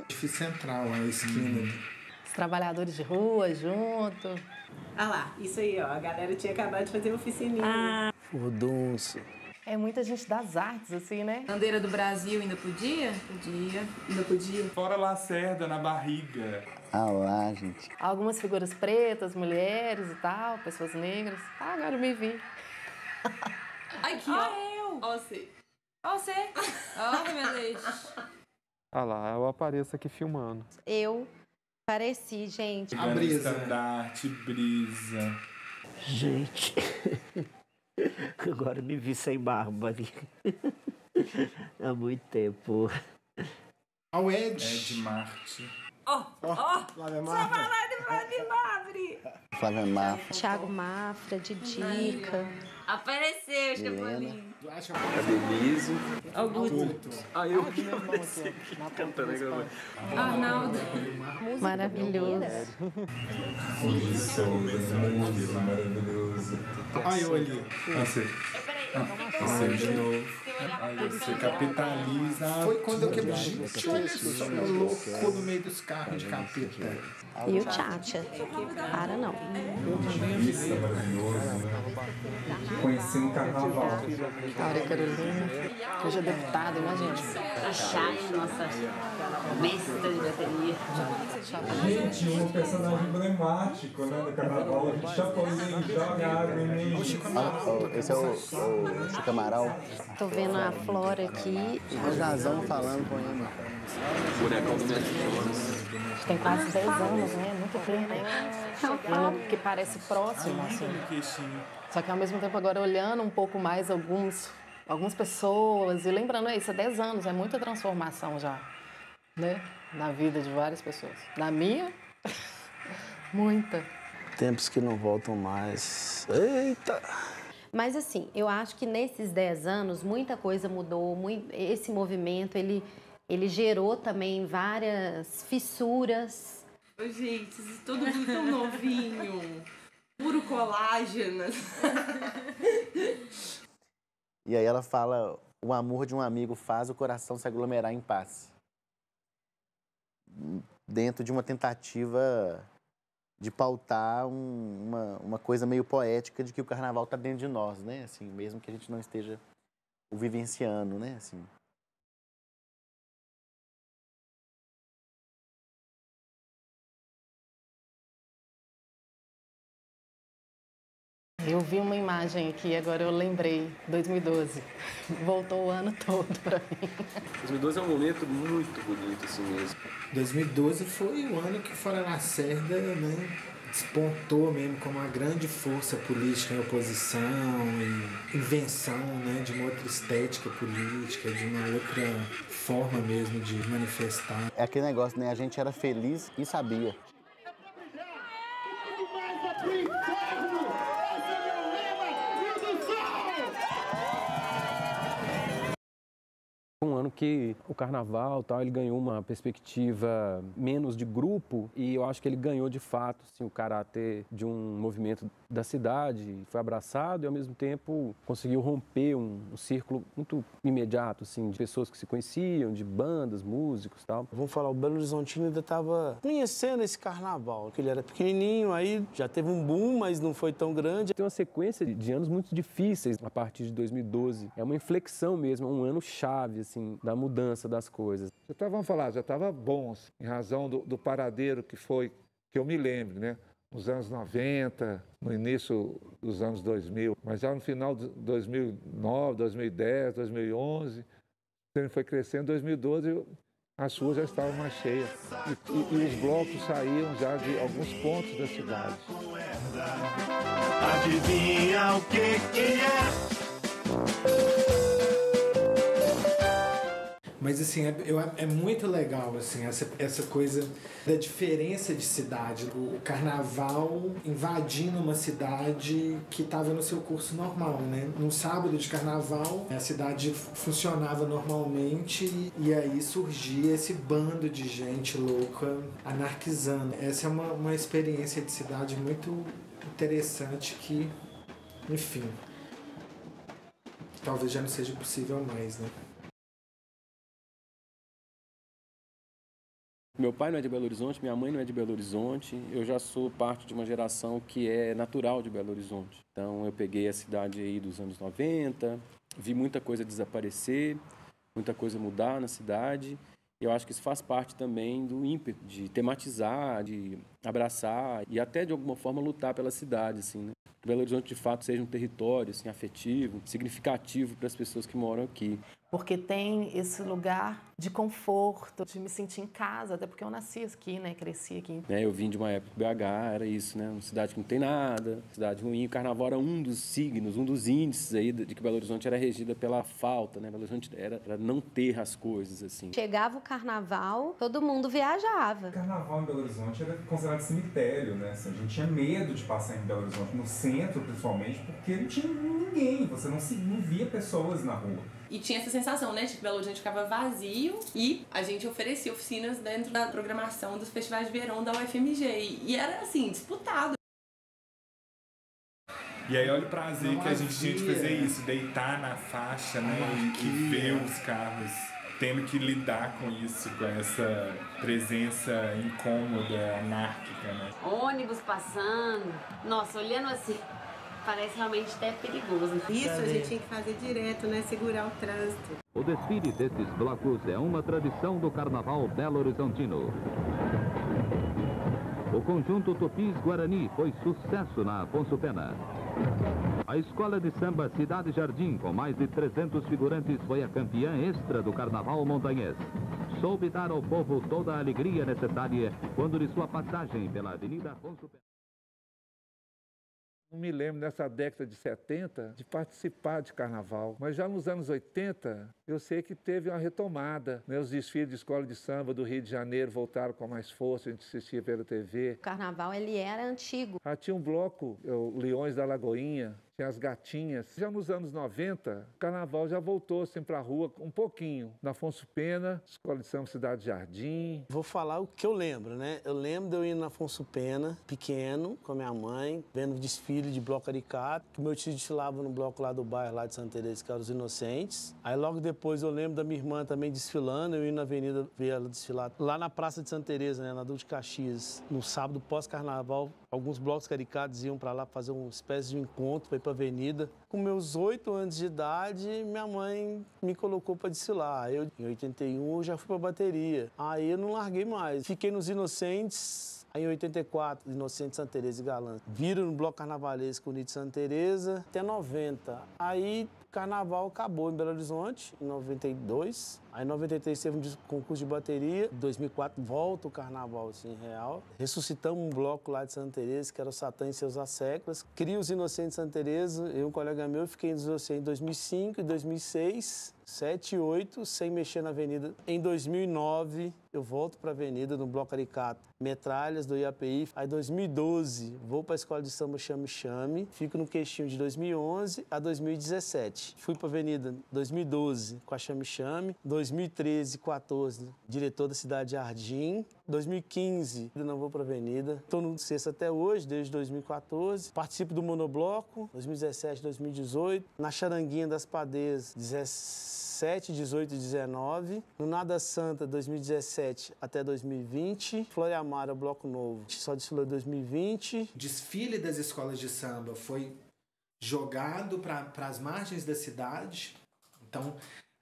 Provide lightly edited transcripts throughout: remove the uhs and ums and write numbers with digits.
Edifício Central, a esquina. Os trabalhadores de rua junto. Ah lá, isso aí, ó. A galera tinha acabado de fazer oficininha. Furdunço. É muita gente das artes, assim, né? Bandeira do Brasil ainda podia? Podia. Ainda podia. Fora Lacerda, na barriga. Ah lá, gente. Algumas figuras pretas, mulheres e tal, pessoas negras. Ah, agora eu me vi. Aqui, ó. Ó você. Ó você. Ó, meu Deus. Ah lá, eu apareço aqui filmando. Eu pareci, gente. A brisa. Estandarte, brisa. Gente, agora me vi sem barba ali. Há muito tempo. Ao Ed. Ed Marte. Flávia Marta. Flávia Mafra. Thiago Mafra, Didica. Apareceu, Escapolinho. Denise. Augusto. Ah, eu Cantando aí, Arnaldo. Maravilhoso. Maravilhoso. Olha eu ali. Você de novo. Aí você capitaliza. Foi quando eu quebrei. Gente, olha só, louco no meio dos carros de capeta. E o Tchatcha. Para não. Isso é maravilhoso. Conheci no carnaval. Maria Carolina, hoje é deputada, imagina. A Chay, nossa mestra de bateria. Gente, um personagem emblemático, né, do carnaval. A gente Chapolin joga água em mim. Esse é o Chico Amaral. Tô vendo a Flora aqui. O Jazão falando com ele. Bonecão do Netflix. Tem quase 10 anos, né? Muito tempo. Que parece próximo, assim. Só que ao mesmo tempo agora olhando um pouco mais algumas pessoas e lembrando, isso é 10 anos, é muita transformação já, né? Na vida de várias pessoas. Na minha, muita. Tempos que não voltam mais. Eita! Mas assim, eu acho que nesses 10 anos muita coisa mudou. Esse movimento, ele gerou também várias fissuras. Gente, todo mundo tão novinho. Puro colágeno. E aí ela fala, o amor de um amigo faz o coração se aglomerar em paz. Dentro de uma tentativa de pautar uma coisa meio poética de que o carnaval está dentro de nós, né? Assim, mesmo que a gente não esteja o vivenciando, né? Assim. Eu vi uma imagem aqui, agora eu lembrei, 2012. Voltou o ano todo pra mim. 2012 é um momento muito bonito, assim mesmo. 2012 foi o ano que Fora Lacerda, né, despontou mesmo como uma grande força política em oposição e invenção, né, de uma outra estética política, de uma outra forma mesmo de manifestar. É aquele negócio, né? A gente era feliz e sabia. Um ano que o carnaval tal, ele ganhou uma perspectiva menos de grupo e eu acho que ele ganhou de fato assim, o caráter de um movimento da cidade, foi abraçado e ao mesmo tempo conseguiu romper um círculo muito imediato assim, de pessoas que se conheciam, de bandas, músicos tal. Vamos falar, o Belo Horizontino ainda estava conhecendo esse carnaval, que ele era pequenininho, aí já teve um boom, mas não foi tão grande. Tem uma sequência de anos muito difíceis a partir de 2012, é uma inflexão mesmo, é um ano chave assim, da mudança das coisas. Vamos falar, já estava bom, assim, em razão do paradeiro que foi, que eu me lembro, né? Nos anos 90, no início dos anos 2000, mas já no final de 2009, 2010, 2011, ele foi crescendo, em 2012 as ruas já estavam mais cheias e os blocos saíam já de alguns pontos da cidade. Adivinha o que é? Mas assim, é muito legal assim, essa coisa da diferença de cidade. O carnaval invadindo uma cidade que estava no seu curso normal, né? Num sábado de carnaval, a cidade funcionava normalmente e aí surgia esse bando de gente louca anarquizando. Essa é uma experiência de cidade muito interessante que, enfim, talvez já não seja possível mais, né? Meu pai não é de Belo Horizonte, minha mãe não é de Belo Horizonte. Eu já sou parte de uma geração que é natural de Belo Horizonte. Então eu peguei a cidade aí dos anos 90, vi muita coisa desaparecer, muita coisa mudar na cidade. Eu acho que isso faz parte também do ímpeto de tematizar, de abraçar e até de alguma forma lutar pela cidade, assim, né? Que Belo Horizonte de fato seja um território assim, afetivo, significativo para as pessoas que moram aqui. Porque tem esse lugar de conforto, de me sentir em casa, até porque eu nasci aqui, né? Cresci aqui. Eu vim de uma época do BH, era isso, né? Uma cidade que não tem nada, cidade ruim. O carnaval era um dos signos, um dos índices aí de que Belo Horizonte era regida pela falta, né? Belo Horizonte era não ter as coisas, assim. Chegava o carnaval, todo mundo viajava. O carnaval em Belo Horizonte era considerado cemitério, né? Assim, a gente tinha medo de passar em Belo Horizonte, no centro principalmente, porque não tinha ninguém, você não via pessoas na rua. E tinha essa sensação, né, de que Belo Horizonte ficava vazio e a gente oferecia oficinas dentro da programação dos festivais de verão da UFMG. E era, assim, disputado. E aí olha o prazer que a gente tinha de fazer isso, deitar na faixa, né, e ver os carros tendo que lidar com isso, com essa presença incômoda, anárquica, né. Ônibus passando, nossa, olhando assim... Parece realmente até perigoso. Isso a gente tinha que fazer direto, né? Segurar o trânsito. O desfile desses blocos é uma tradição do Carnaval Belo Horizontino. O conjunto Tupis Guarani foi sucesso na Afonso Pena. A escola de samba Cidade Jardim, com mais de 300 figurantes, foi a campeã extra do Carnaval montanhês. Soube dar ao povo toda a alegria necessária quando de sua passagem pela Avenida Afonso Pena. Não me lembro nessa década de 70 de participar de carnaval, mas já nos anos 80 eu sei que teve uma retomada, né? Os desfiles de escola de samba do Rio de Janeiro voltaram com mais força, a gente assistia pela TV. O carnaval ele era antigo. Tinha um bloco, o Leões da Lagoinha, tinha as gatinhas. Já nos anos 90, o carnaval já voltou assim para a rua um pouquinho. Na Afonso Pena, Escola de Samba Cidade Jardim. Vou falar o que eu lembro, né? Eu lembro de eu ir na Afonso Pena, pequeno, com a minha mãe, vendo o desfile de bloco caricato, que meu tio desfilava no bloco lá do bairro, lá de Santa Teresa, que era os Inocentes. Aí logo depois eu lembro da minha irmã também desfilando, eu ia na avenida ver ela desfilar. Lá na Praça de Santa Teresa, né? Na Duque de Caxias, no sábado pós-carnaval, alguns blocos caricatos iam para lá fazer uma espécie de encontro para ir para a avenida. Com meus 8 anos de idade, minha mãe me colocou para desfilar. Eu, em 81, eu já fui para a bateria. Aí eu não larguei mais. Fiquei nos Inocentes. Aí em 84, Inocentes, Santa Teresa e Galã. Viram no bloco carnavalesco Unido de Santa Teresa até 90. Aí o carnaval acabou em Belo Horizonte, em 92. Aí em 93 teve um concurso de bateria. Em 2004 volta o carnaval assim, real. Ressuscitamos um bloco lá de Santa Teresa, que era o Satã e seus asseclas. Cria os Inocentes de Santa Teresa. Eu e um colega meu fiquei nos Inocentes em 2005 e 2006. 7 e 8, sem mexer na avenida. Em 2009, eu volto para a avenida no Bloco Caricato, Metralhas, do IAPI. Aí, em 2012, vou para a Escola de Samba Chame Chame. Fico no queixinho de 2011 a 2017. Fui para a avenida em 2012 com a Chame Chame. 2013 e 2014, diretor da Cidade Jardim. 2015, eu não vou para a avenida. Estou no sexto até hoje, desde 2014. Participo do Monobloco, 2017, 2018. Na Charanguinha das Padeiras, 17, 18 e 19. No Nada Santa, 2017 até 2020. Floriamara, Bloco Novo, só desfilou em 2020. O desfile das escolas de samba foi jogado para as margens da cidade. Então,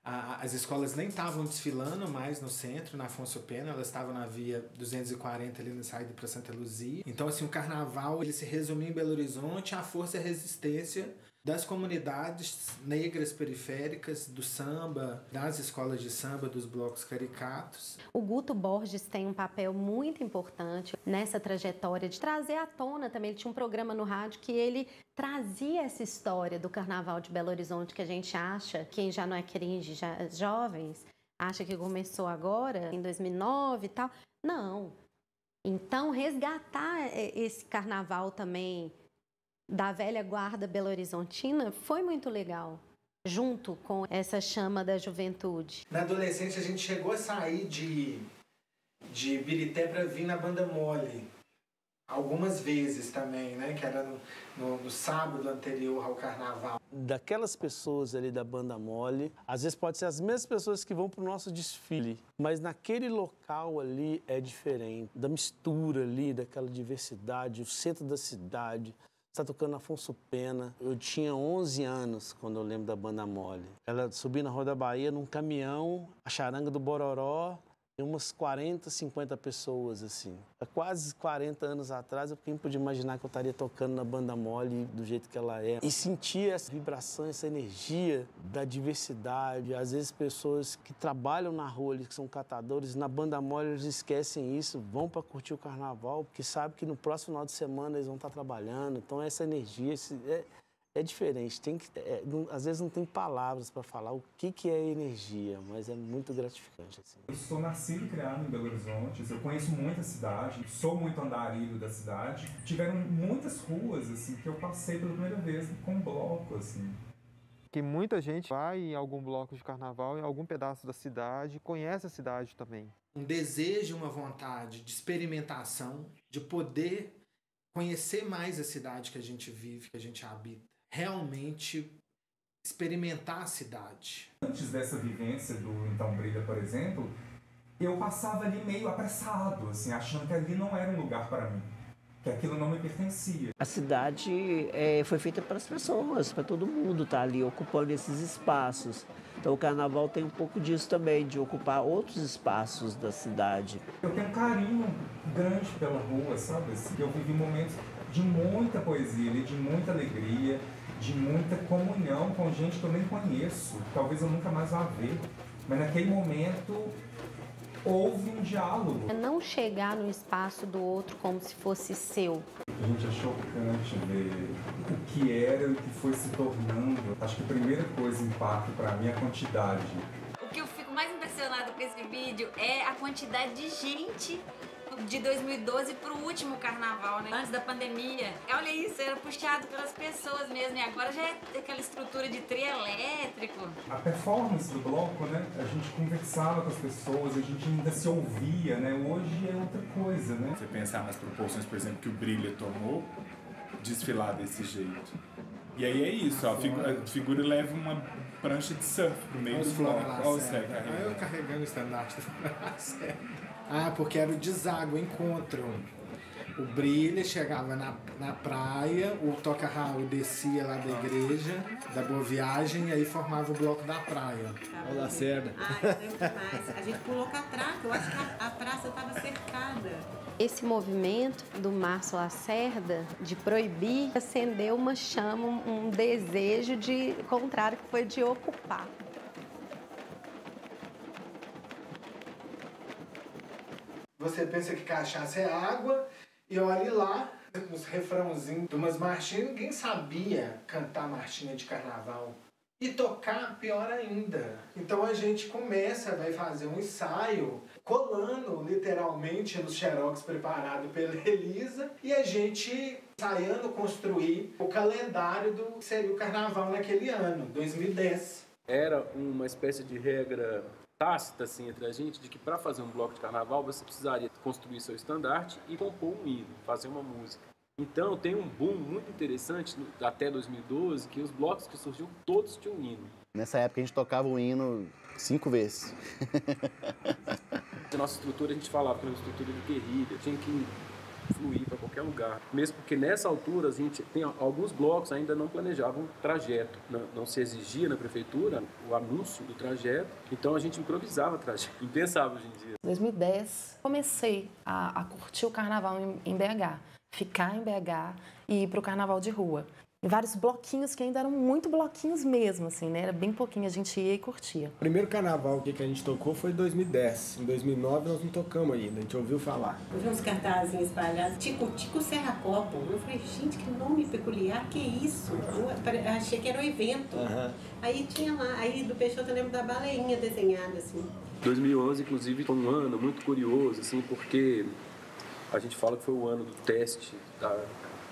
as escolas nem estavam desfilando mais no centro, na Afonso Pena, elas estavam na via 240 ali na saída para Santa Luzia. Então, assim, o carnaval ele se resumiu em Belo Horizonte à força e a resistência das comunidades negras periféricas, do samba, das escolas de samba, dos blocos caricatos. O Guto Borges tem um papel muito importante nessa trajetória de trazer à tona também. Ele tinha um programa no rádio que ele trazia essa história do Carnaval de Belo Horizonte que a gente acha, quem já não é cringe, já jovens, acha que começou agora, em 2009 e tal. Não. Então, resgatar esse carnaval também da velha guarda belo-horizontina foi muito legal, junto com essa chama da juventude. Na adolescência, a gente chegou a sair de Birité para vir na Banda Mole. algumas vezes também, né? Que era no sábado anterior ao carnaval. Daquelas pessoas ali da Banda Mole, às vezes pode ser as mesmas pessoas que vão para o nosso desfile, mas naquele local ali é diferente, da mistura ali, daquela diversidade, o centro da cidade. Está tocando Afonso Pena. Eu tinha 11 anos quando eu lembro da Banda Mole. Ela subia na Rua da Bahia num caminhão, a charanga do Bororó, e umas 40, 50 pessoas, assim. Há quase 40 anos atrás, eu quem podia imaginar que eu estaria tocando na Banda Mole do jeito que ela é. E sentir essa vibração, essa energia da diversidade. Às vezes, pessoas que trabalham na rua, que são catadores, na Banda Mole eles esquecem isso, vão para curtir o carnaval, porque sabem que no próximo final de semana eles vão estar trabalhando. Então, essa energia... É diferente, às vezes não tem palavras para falar o que é energia, mas é muito gratificante. Assim. Eu sou nascido e criado em Belo Horizonte, eu conheço muito a cidade, sou muito andarilho da cidade. Tiveram muitas ruas assim, que eu passei pela primeira vez com bloco. Assim. Que muita gente vai em algum bloco de carnaval, em algum pedaço da cidade, conhece a cidade também. Um desejo, uma vontade de experimentação, de poder conhecer mais a cidade que a gente vive, que a gente habita. Realmente experimentar a cidade. Antes dessa vivência do Então Brilha, por exemplo, eu passava ali meio apressado, assim, achando que ali não era um lugar para mim, que aquilo não me pertencia. A cidade foi feita para as pessoas, para todo mundo estar ali ocupando esses espaços. Então o carnaval tem um pouco disso também, de ocupar outros espaços da cidade. Eu tenho um carinho grande pela rua, sabe? Assim, eu vivi momentos de muita poesia, de muita alegria, de muita comunhão com gente que eu nem conheço, talvez eu nunca mais vá ver, mas naquele momento houve um diálogo. É não chegar no espaço do outro como se fosse seu. A gente é chocante ver o que era e o que foi se tornando. Acho que a primeira coisa, impacto para mim é a quantidade. O que eu fico mais impressionado com esse vídeo é a quantidade de gente de 2012 pro último carnaval, né? Antes da pandemia. Olha isso, era puxado pelas pessoas mesmo. E agora já é aquela estrutura de trio elétrico. A performance do bloco, né? A gente conversava com as pessoas, a gente ainda se ouvia, né? Hoje é outra coisa, né? Você pensar nas proporções, por exemplo, que o Brilha tomou, desfilar desse jeito. E aí é isso, ó, a figura leva uma prancha de surf pro meio do bloco. Olha o Cé carregando. Eu carregando o estandarte do Flora. Ah, porque era o deságua, o encontro. O Brilha chegava na praia, o Toca Raul descia lá da igreja, da Boa Viagem, e aí formava o bloco da praia. O Lacerda. Ah, eu lembro demais. A gente pulou catraca, eu acho que a praça estava cercada. Esse movimento do Márcio Lacerda de proibir acendeu uma chama, um desejo de contrário, que foi de ocupar. Você pensa que cachaça é água e olhe lá, os refrãozinhos de umas marchinhas, ninguém sabia cantar marchinha de carnaval. E tocar, pior ainda. Então a gente começa, vai fazer um ensaio, colando literalmente nos xerox preparado pela Elisa, e a gente ensaiando construir o calendário do que seria o carnaval naquele ano, 2010. Era uma espécie de regra tácita assim, entre a gente, de que para fazer um bloco de carnaval você precisaria construir seu estandarte e compor um hino, fazer uma música. Então tem um boom muito interessante até 2012, que os blocos que surgiam todos tinham um hino. Nessa época a gente tocava o hino 5 vezes. A nossa estrutura, a gente falava que era uma estrutura de guerrilha, tinha que fluir para qualquer lugar. Mesmo porque nessa altura a gente tem alguns blocos ainda não planejavam trajeto, não se exigia na prefeitura o anúncio do trajeto, então a gente improvisava trajeto, impensável hoje em dia. Em 2010 comecei a curtir o carnaval em BH, ficar em BH e ir para o carnaval de rua. Em vários bloquinhos que ainda eram muito bloquinhos mesmo, assim, né? Era bem pouquinho, a gente ia e curtia. O primeiro carnaval que a gente tocou foi em 2010. Em 2009 nós não tocamos ainda, a gente ouviu falar. Eu vi uns cartazinhos espalhados, Tico Serra Copo. Eu falei, gente, que nome peculiar, que isso? Eu achei que era um evento. Uhum. Aí tinha lá, aí do Peixoto eu lembro da baleinha desenhada, assim. 2011, inclusive, foi um ano muito curioso, assim, porque a gente fala que foi o ano do teste, da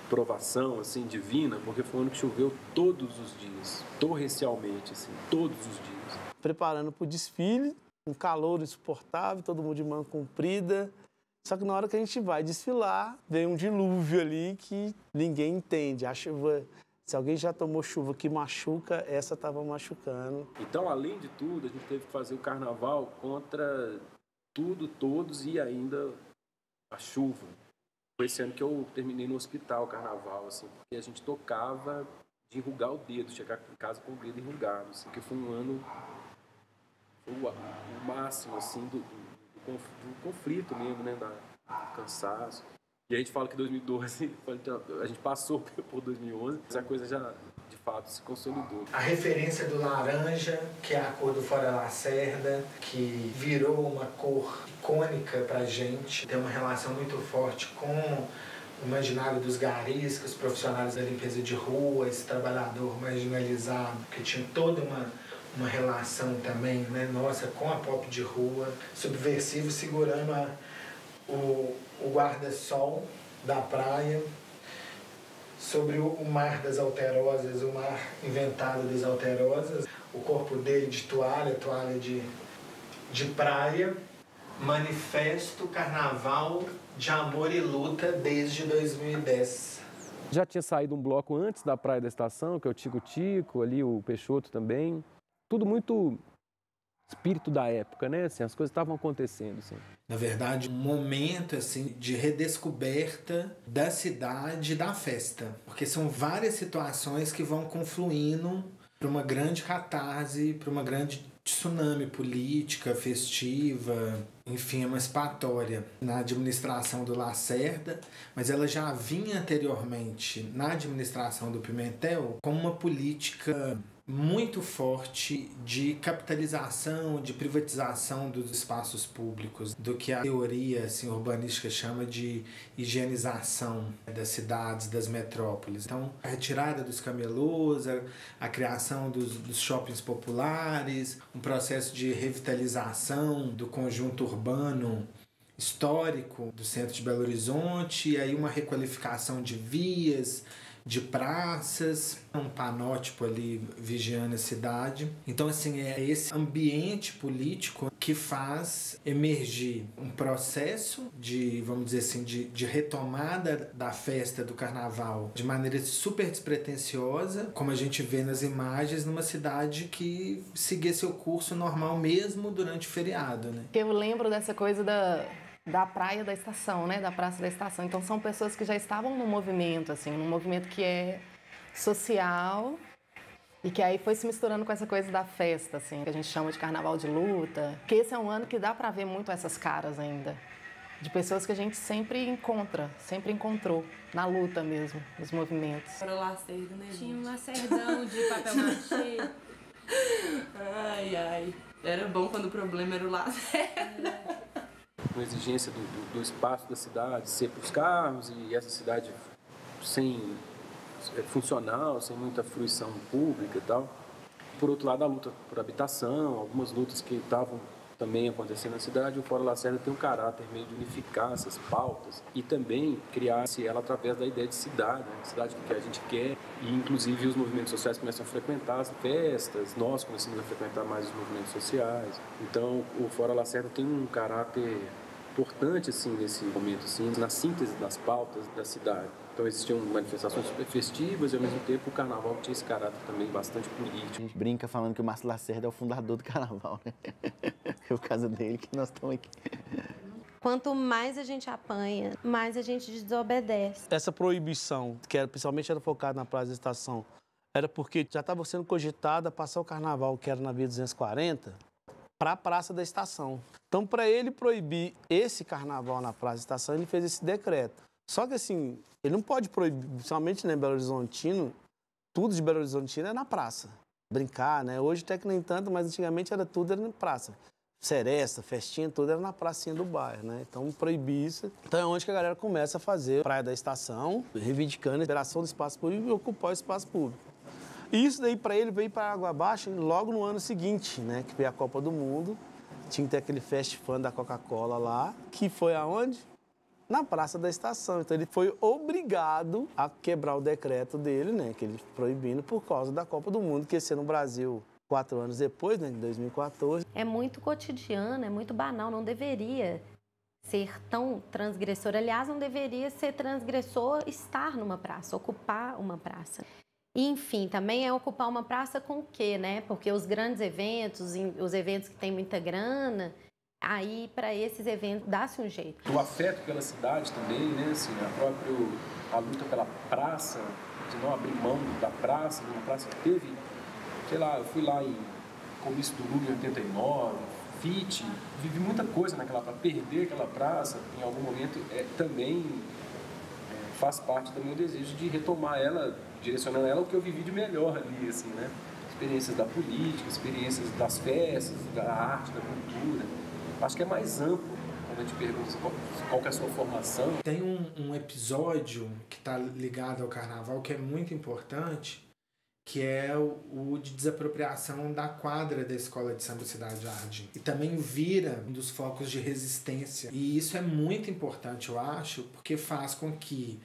provação, assim, divina, porque foi um ano que choveu todos os dias, torrencialmente, assim, todos os dias. Preparando para o desfile, um calor insuportável, todo mundo de manga comprida, Só que na hora que a gente vai desfilar, vem um dilúvio ali que ninguém entende. A chuva, se alguém já tomou chuva que machuca, essa estava machucando. Então, além de tudo, a gente teve que fazer o carnaval contra tudo, todos e ainda a chuva. Foi esse ano que eu terminei no hospital o carnaval, assim, porque a gente tocava de enrugar o dedo, chegar em casa com o dedo enrugado, assim, porque foi um ano, foi o máximo, assim, do conflito mesmo, né, do cansaço. E a gente fala que 2012, a gente passou por 2011, mas a coisa já, de fato, se consolidou. A referência do laranja, que é a cor do Fora Lacerda, que virou uma cor icônica pra gente, tem uma relação muito forte com o imaginário dos garis, que os profissionais da limpeza de rua, esse trabalhador marginalizado, que tinha toda uma relação também, né, nossa, com a pop de rua, subversivo, segurando o guarda-sol da praia, sobre o mar das alterosas, o mar inventado das alterosas, o corpo dele de toalha de praia, manifesto carnaval de amor e luta desde 2010. Já tinha saído um bloco antes da Praia da Estação, que é o Tico Tico, ali o Peixoto também. Tudo muito espírito da época, né? Assim, as coisas estavam acontecendo, assim. Na verdade, um momento assim de redescoberta da cidade e da festa. Porque são várias situações que vão confluindo para uma grande catarse, para uma grande tsunami política, festiva, enfim, emancipatória na administração do Lacerda, mas ela já vinha anteriormente na administração do Pimentel com uma política muito forte de capitalização, de privatização dos espaços públicos, do que a teoria assim, urbanística chama de higienização das cidades, das metrópoles. Então, a retirada dos camelôs, a criação dos shoppings populares, um processo de revitalização do conjunto urbano histórico do centro de Belo Horizonte, e aí uma requalificação de vias, de praças, um panótipo ali vigiando a cidade. Então, assim, é esse ambiente político que faz emergir um processo de, vamos dizer assim, de retomada da festa do carnaval de maneira super despretensiosa, como a gente vê nas imagens, numa cidade que seguia seu curso normal mesmo durante o feriado, né? Eu lembro dessa coisa da praia da estação, né, da praça da estação. Então são pessoas que já estavam no movimento, assim, num movimento que é social e que aí foi se misturando com essa coisa da festa, assim, que a gente chama de carnaval de luta. Que esse é um ano que dá pra ver muito essas caras ainda, de pessoas que a gente sempre encontrou na luta mesmo, nos movimentos. Era o Lacerda, né? Tinha um lacerdão de papel machê. Ai. Era bom quando o problema era o Lacerda. Uma exigência do espaço da cidade ser para os carros e essa cidade funcional, sem muita fruição pública e tal. Por outro lado, a luta por habitação, algumas lutas que estavam também acontecendo na cidade, o Fora Lacerda tem um caráter meio de unificar essas pautas e também criar-se ela através da ideia de cidade, né? Cidade que a gente quer, e inclusive os movimentos sociais começam a frequentar as festas, nós começamos a frequentar mais os movimentos sociais. Então, o Fora Lacerda tem um caráter importante assim nesse momento, assim, na síntese das pautas da cidade. Então existiam manifestações super festivas e ao mesmo tempo o carnaval tinha esse caráter também bastante político. A gente brinca falando que o Márcio Lacerda é o fundador do carnaval, né? É por causa dele que nós estamos aqui. Quanto mais a gente apanha, mais a gente desobedece. Essa proibição, que principalmente era focada na Praça da Estação, era porque já estava sendo cogitada passar o carnaval, que era na Via 240, para a Praça da Estação. Então, para ele proibir esse carnaval na Praça da Estação, ele fez esse decreto. Só que, assim, ele não pode proibir, principalmente em Belo Horizontino, tudo de Belo Horizontino é na praça. Brincar, né? Hoje até que nem tanto, mas antigamente tudo era na praça. Seresta, festinha, tudo era na pracinha do bairro, né? Então, proibir isso. Então, é onde que a galera começa a fazer Praia da Estação, reivindicando a liberação do espaço público e ocupar o espaço público. E isso daí, para ele, veio para Água Baixa logo no ano seguinte, né? Que veio a Copa do Mundo. Tinha que ter aquele fest fun da Coca-Cola lá, que foi aonde? Na Praça da Estação. Então, ele foi obrigado a quebrar o decreto dele, né? Que ele proibindo por causa da Copa do Mundo, que ia ser no Brasil 4 anos depois, né? Em 2014. É muito cotidiano, é muito banal, não deveria ser tão transgressor. Aliás, não deveria ser transgressor estar numa praça, ocupar uma praça. E, enfim, também é ocupar uma praça com o quê, né? Porque os grandes eventos, os eventos que têm muita grana, aí para esses eventos dá-se um jeito. O afeto pela cidade também, né? Assim, a luta pela praça, de não abrir mão da praça, uma praça que teve, sei lá, eu fui lá em começo do Lula em 89, FIT, vivi muita coisa naquela praça, perder aquela praça em algum momento também faz parte do meu desejo de retomar ela, direcionando ela ao que eu vivi de melhor ali, assim, né? Experiências da política, experiências das festas, da arte, da cultura. Acho que é mais amplo quando a gente pergunta qual que é a sua formação. Tem um episódio que está ligado ao carnaval que é muito importante, que é o de desapropriação da quadra da Escola de Samba Cidade Jardim. E também vira um dos focos de resistência. E isso é muito importante, eu acho, porque faz com que,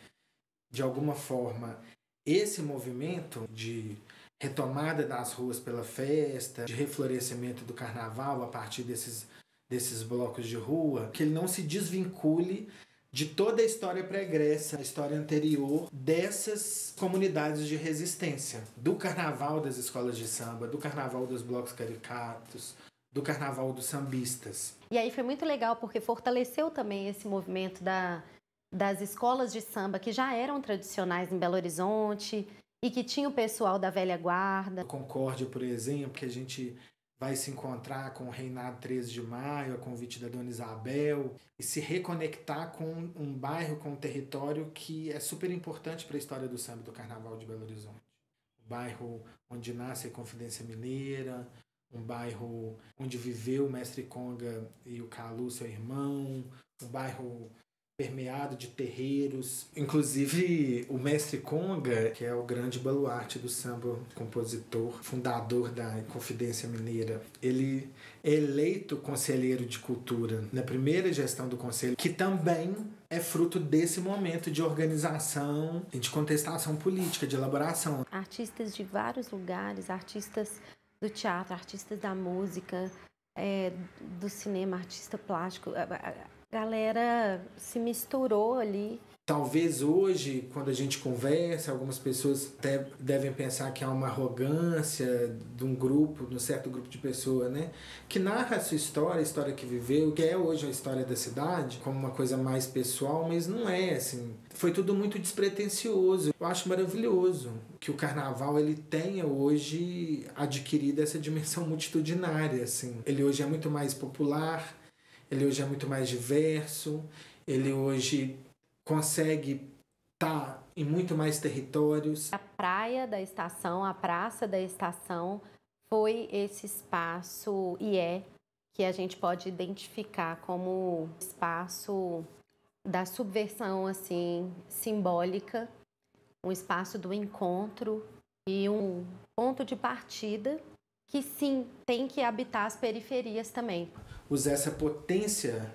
de alguma forma, esse movimento de retomada das ruas pela festa, de reflorescimento do carnaval a partir desses blocos de rua, que ele não se desvincule de toda a história pregressa, a história anterior dessas comunidades de resistência, do carnaval das escolas de samba, do carnaval dos blocos caricatos, do carnaval dos sambistas. E aí foi muito legal porque fortaleceu também esse movimento das escolas de samba que já eram tradicionais em Belo Horizonte e que tinha o pessoal da velha guarda. Concórdia, por exemplo, que a gente vai se encontrar com o Reinado 13 de Maio, a convite da Dona Isabel, e se reconectar com um bairro, com um território que é super importante para a história do samba e do carnaval de Belo Horizonte. O bairro onde nasce a Confidência Mineira, um bairro onde viveu o Mestre Conga e o Calu, seu irmão, um bairro permeado de terreiros. Inclusive, o Mestre Conga, que é o grande baluarte do samba, compositor, fundador da Confidência Mineira, ele é eleito conselheiro de cultura na primeira gestão do conselho, que também é fruto desse momento de organização e de contestação política, de elaboração. Artistas de vários lugares, artistas do teatro, artistas da música, do cinema, artista plástico, galera se misturou ali. Talvez hoje, quando a gente conversa, algumas pessoas até devem pensar que há uma arrogância de um grupo, de um certo grupo de pessoas, né? Que narra a sua história, a história que viveu, que é hoje a história da cidade, como uma coisa mais pessoal, mas não é, assim. Foi tudo muito despretensioso. Eu acho maravilhoso que o carnaval ele tenha hoje adquirido essa dimensão multitudinária, assim. Ele hoje é muito mais popular, ele hoje é muito mais diverso, ele hoje consegue estar em muito mais territórios. A praia da estação, a praça da estação foi esse espaço que a gente pode identificar como espaço da subversão assim simbólica, um espaço do encontro e um ponto de partida que sim tem que habitar as periferias também. Usar essa potência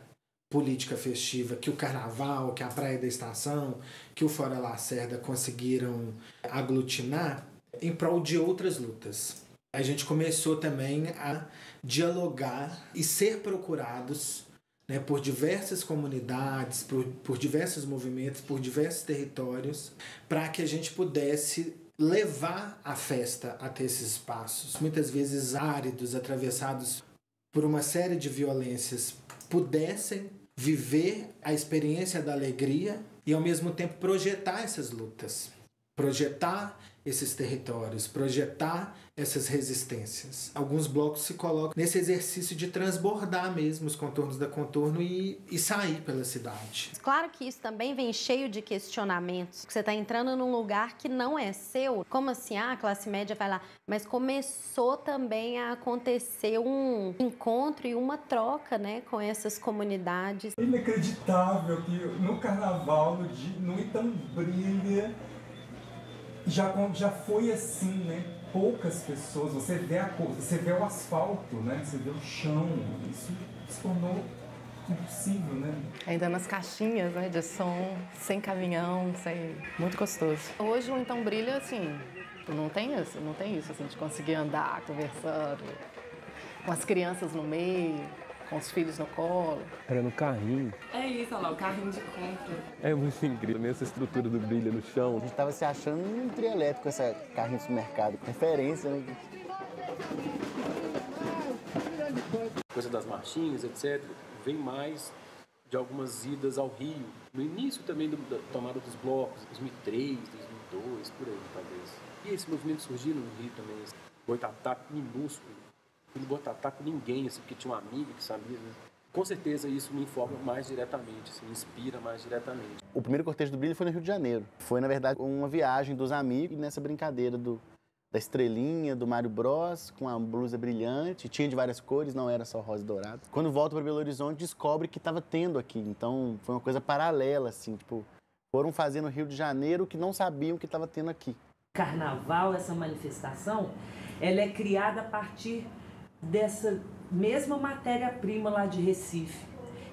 política festiva que o carnaval, que a Praia da Estação, que o Fora Lacerda conseguiram aglutinar em prol de outras lutas. A gente começou também a dialogar e ser procurados, né, por diversas comunidades, por diversos movimentos, por diversos territórios, para que a gente pudesse levar a festa até esses espaços, muitas vezes áridos, atravessados por uma série de violências, pudessem viver a experiência da alegria e, ao mesmo tempo, projetar essas lutas, projetar esses territórios, projetar essas resistências. Alguns blocos se colocam nesse exercício de transbordar mesmo os contornos da contorno e sair pela cidade. Claro que isso também vem cheio de questionamentos. Você está entrando num lugar que não é seu. Como assim? A classe média vai lá. Mas começou também a acontecer um encontro e uma troca, né, com essas comunidades. É inacreditável que no carnaval, no Itambrilha, já foi assim, né? Poucas pessoas, você vê a cor, você vê o asfalto, né? Você vê o chão, isso se tornou impossível, né? Ainda nas caixinhas, né, de som, sem caminhão, muito gostoso. Hoje o Então Brilha, assim, não tem isso, assim, de conseguir andar conversando, com as crianças no meio. com os filhos no colo. Era no carrinho. É isso, olha lá, o carrinho de compra. É muito incrível, essa estrutura do brilho no chão. A gente tava se achando um trio elétrico com essa carrinho de supermercado. Referência, né? Coisa das marchinhas, etc., vem mais de algumas idas ao Rio. No início também da tomada dos blocos, 2003, 2002, por aí, talvez. E esse movimento surgiu no Rio também, esse boitatá minúsculo. Não boitatá com ninguém, assim, porque tinha uma amiga que sabia, né? Com certeza isso me informa mais diretamente, assim, me inspira mais diretamente. O primeiro cortejo do brilho foi no Rio de Janeiro. Foi, na verdade, uma viagem dos amigos nessa brincadeira da estrelinha, do Mário Bros, com a blusa brilhante, tinha de várias cores, não era só rosa e dourado. Quando volta para Belo Horizonte, descobre que estava tendo aqui, então foi uma coisa paralela, assim, tipo, foram fazer no Rio de Janeiro que não sabiam que estava tendo aqui. Carnaval, essa manifestação, ela é criada a partir dessa mesma matéria-prima lá de Recife,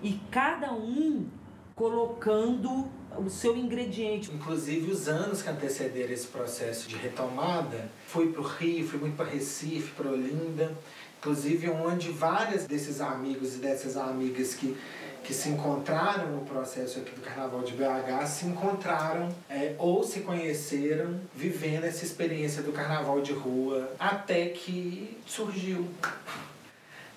e cada um colocando o seu ingrediente. Inclusive, os anos que antecederam esse processo de retomada, fui para o Rio, fui muito para Recife, para Olinda, inclusive onde vários desses amigos e dessas amigas que se encontraram no processo aqui do Carnaval de BH se encontraram ou se conheceram vivendo essa experiência do Carnaval de rua, até que surgiu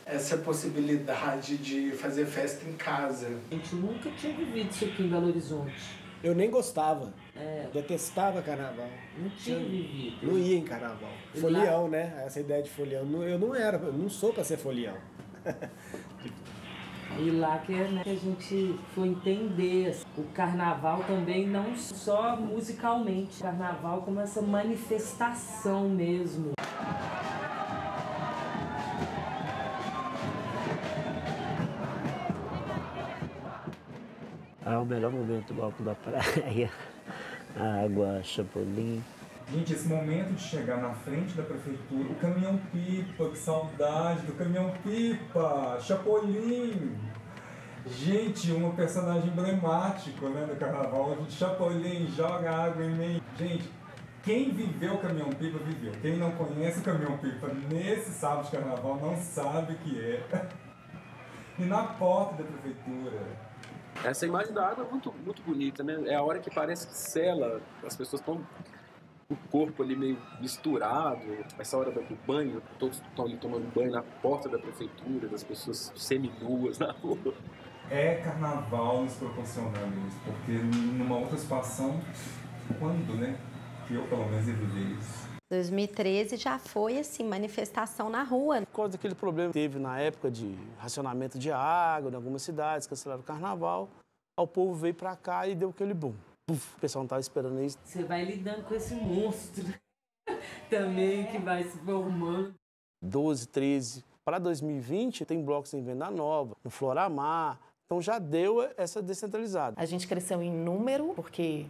essa possibilidade de fazer festa em casa. A gente nunca tinha vivido isso aqui em Belo Horizonte. Eu nem gostava. Detestava carnaval. Não tinha vivido. Não ia em carnaval. Folião, né? Essa ideia de folião. Eu não sou pra ser folião. E lá que a gente foi entender o carnaval também, não só musicalmente. O carnaval como essa manifestação mesmo. É o melhor momento do bloco da praia, a água, Chapolin. Gente, esse momento de chegar na frente da prefeitura, o caminhão-pipa, que saudade do caminhão-pipa, Chapolin. Gente, um personagem emblemático, né, do carnaval, onde Chapolin joga água em mim. Gente, quem viveu o caminhão-pipa, viveu. Quem não conhece o caminhão-pipa nesse sábado de carnaval não sabe o que é. E na porta da prefeitura. Essa imagem da água é muito, muito bonita, né? É a hora que parece que sela, as pessoas estão o corpo ali meio misturado. Essa hora do banho, todos estão ali tomando banho na porta da prefeitura, das pessoas seminuas na rua. É carnaval nos proporcionando isso, porque numa outra situação, quando, né? Que eu pelo menos ia viver isso. 2013 já foi, assim, manifestação na rua. Por causa daquele problema que teve na época de racionamento de água, em algumas cidades, cancelaram o carnaval, o povo veio pra cá e deu aquele boom. Puf, o pessoal não estava esperando isso. Você vai lidando com esse monstro também que vai se formando. 12, 13. Para 2020, tem blocos em Venda Nova, no Floramar. Então já deu essa descentralizada. A gente cresceu em número, porque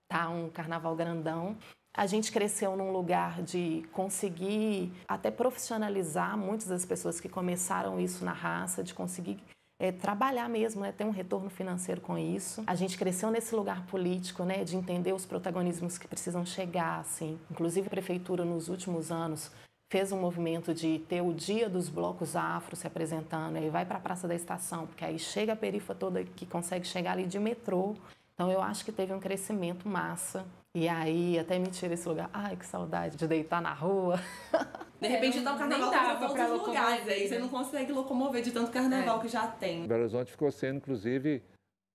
tá um carnaval grandão. A gente cresceu num lugar de conseguir até profissionalizar muitas das pessoas que começaram isso na raça, de conseguir trabalhar mesmo, né, ter um retorno financeiro com isso. A gente cresceu nesse lugar político, né, de entender os protagonismos que precisam chegar, assim. Inclusive, a prefeitura, nos últimos anos, fez um movimento de ter o dia dos blocos afro se apresentando, aí vai para a Praça da Estação, porque aí chega a perifa toda que consegue chegar ali de metrô. Então, eu acho que teve um crescimento massa. E aí, até me tira esse lugar. Ai, que saudade de deitar na rua. De repente, tá o carnaval dava pra pra todos os lugares, locomover, aí você não consegue locomover de tanto carnaval que já tem. Belo Horizonte ficou sendo, inclusive,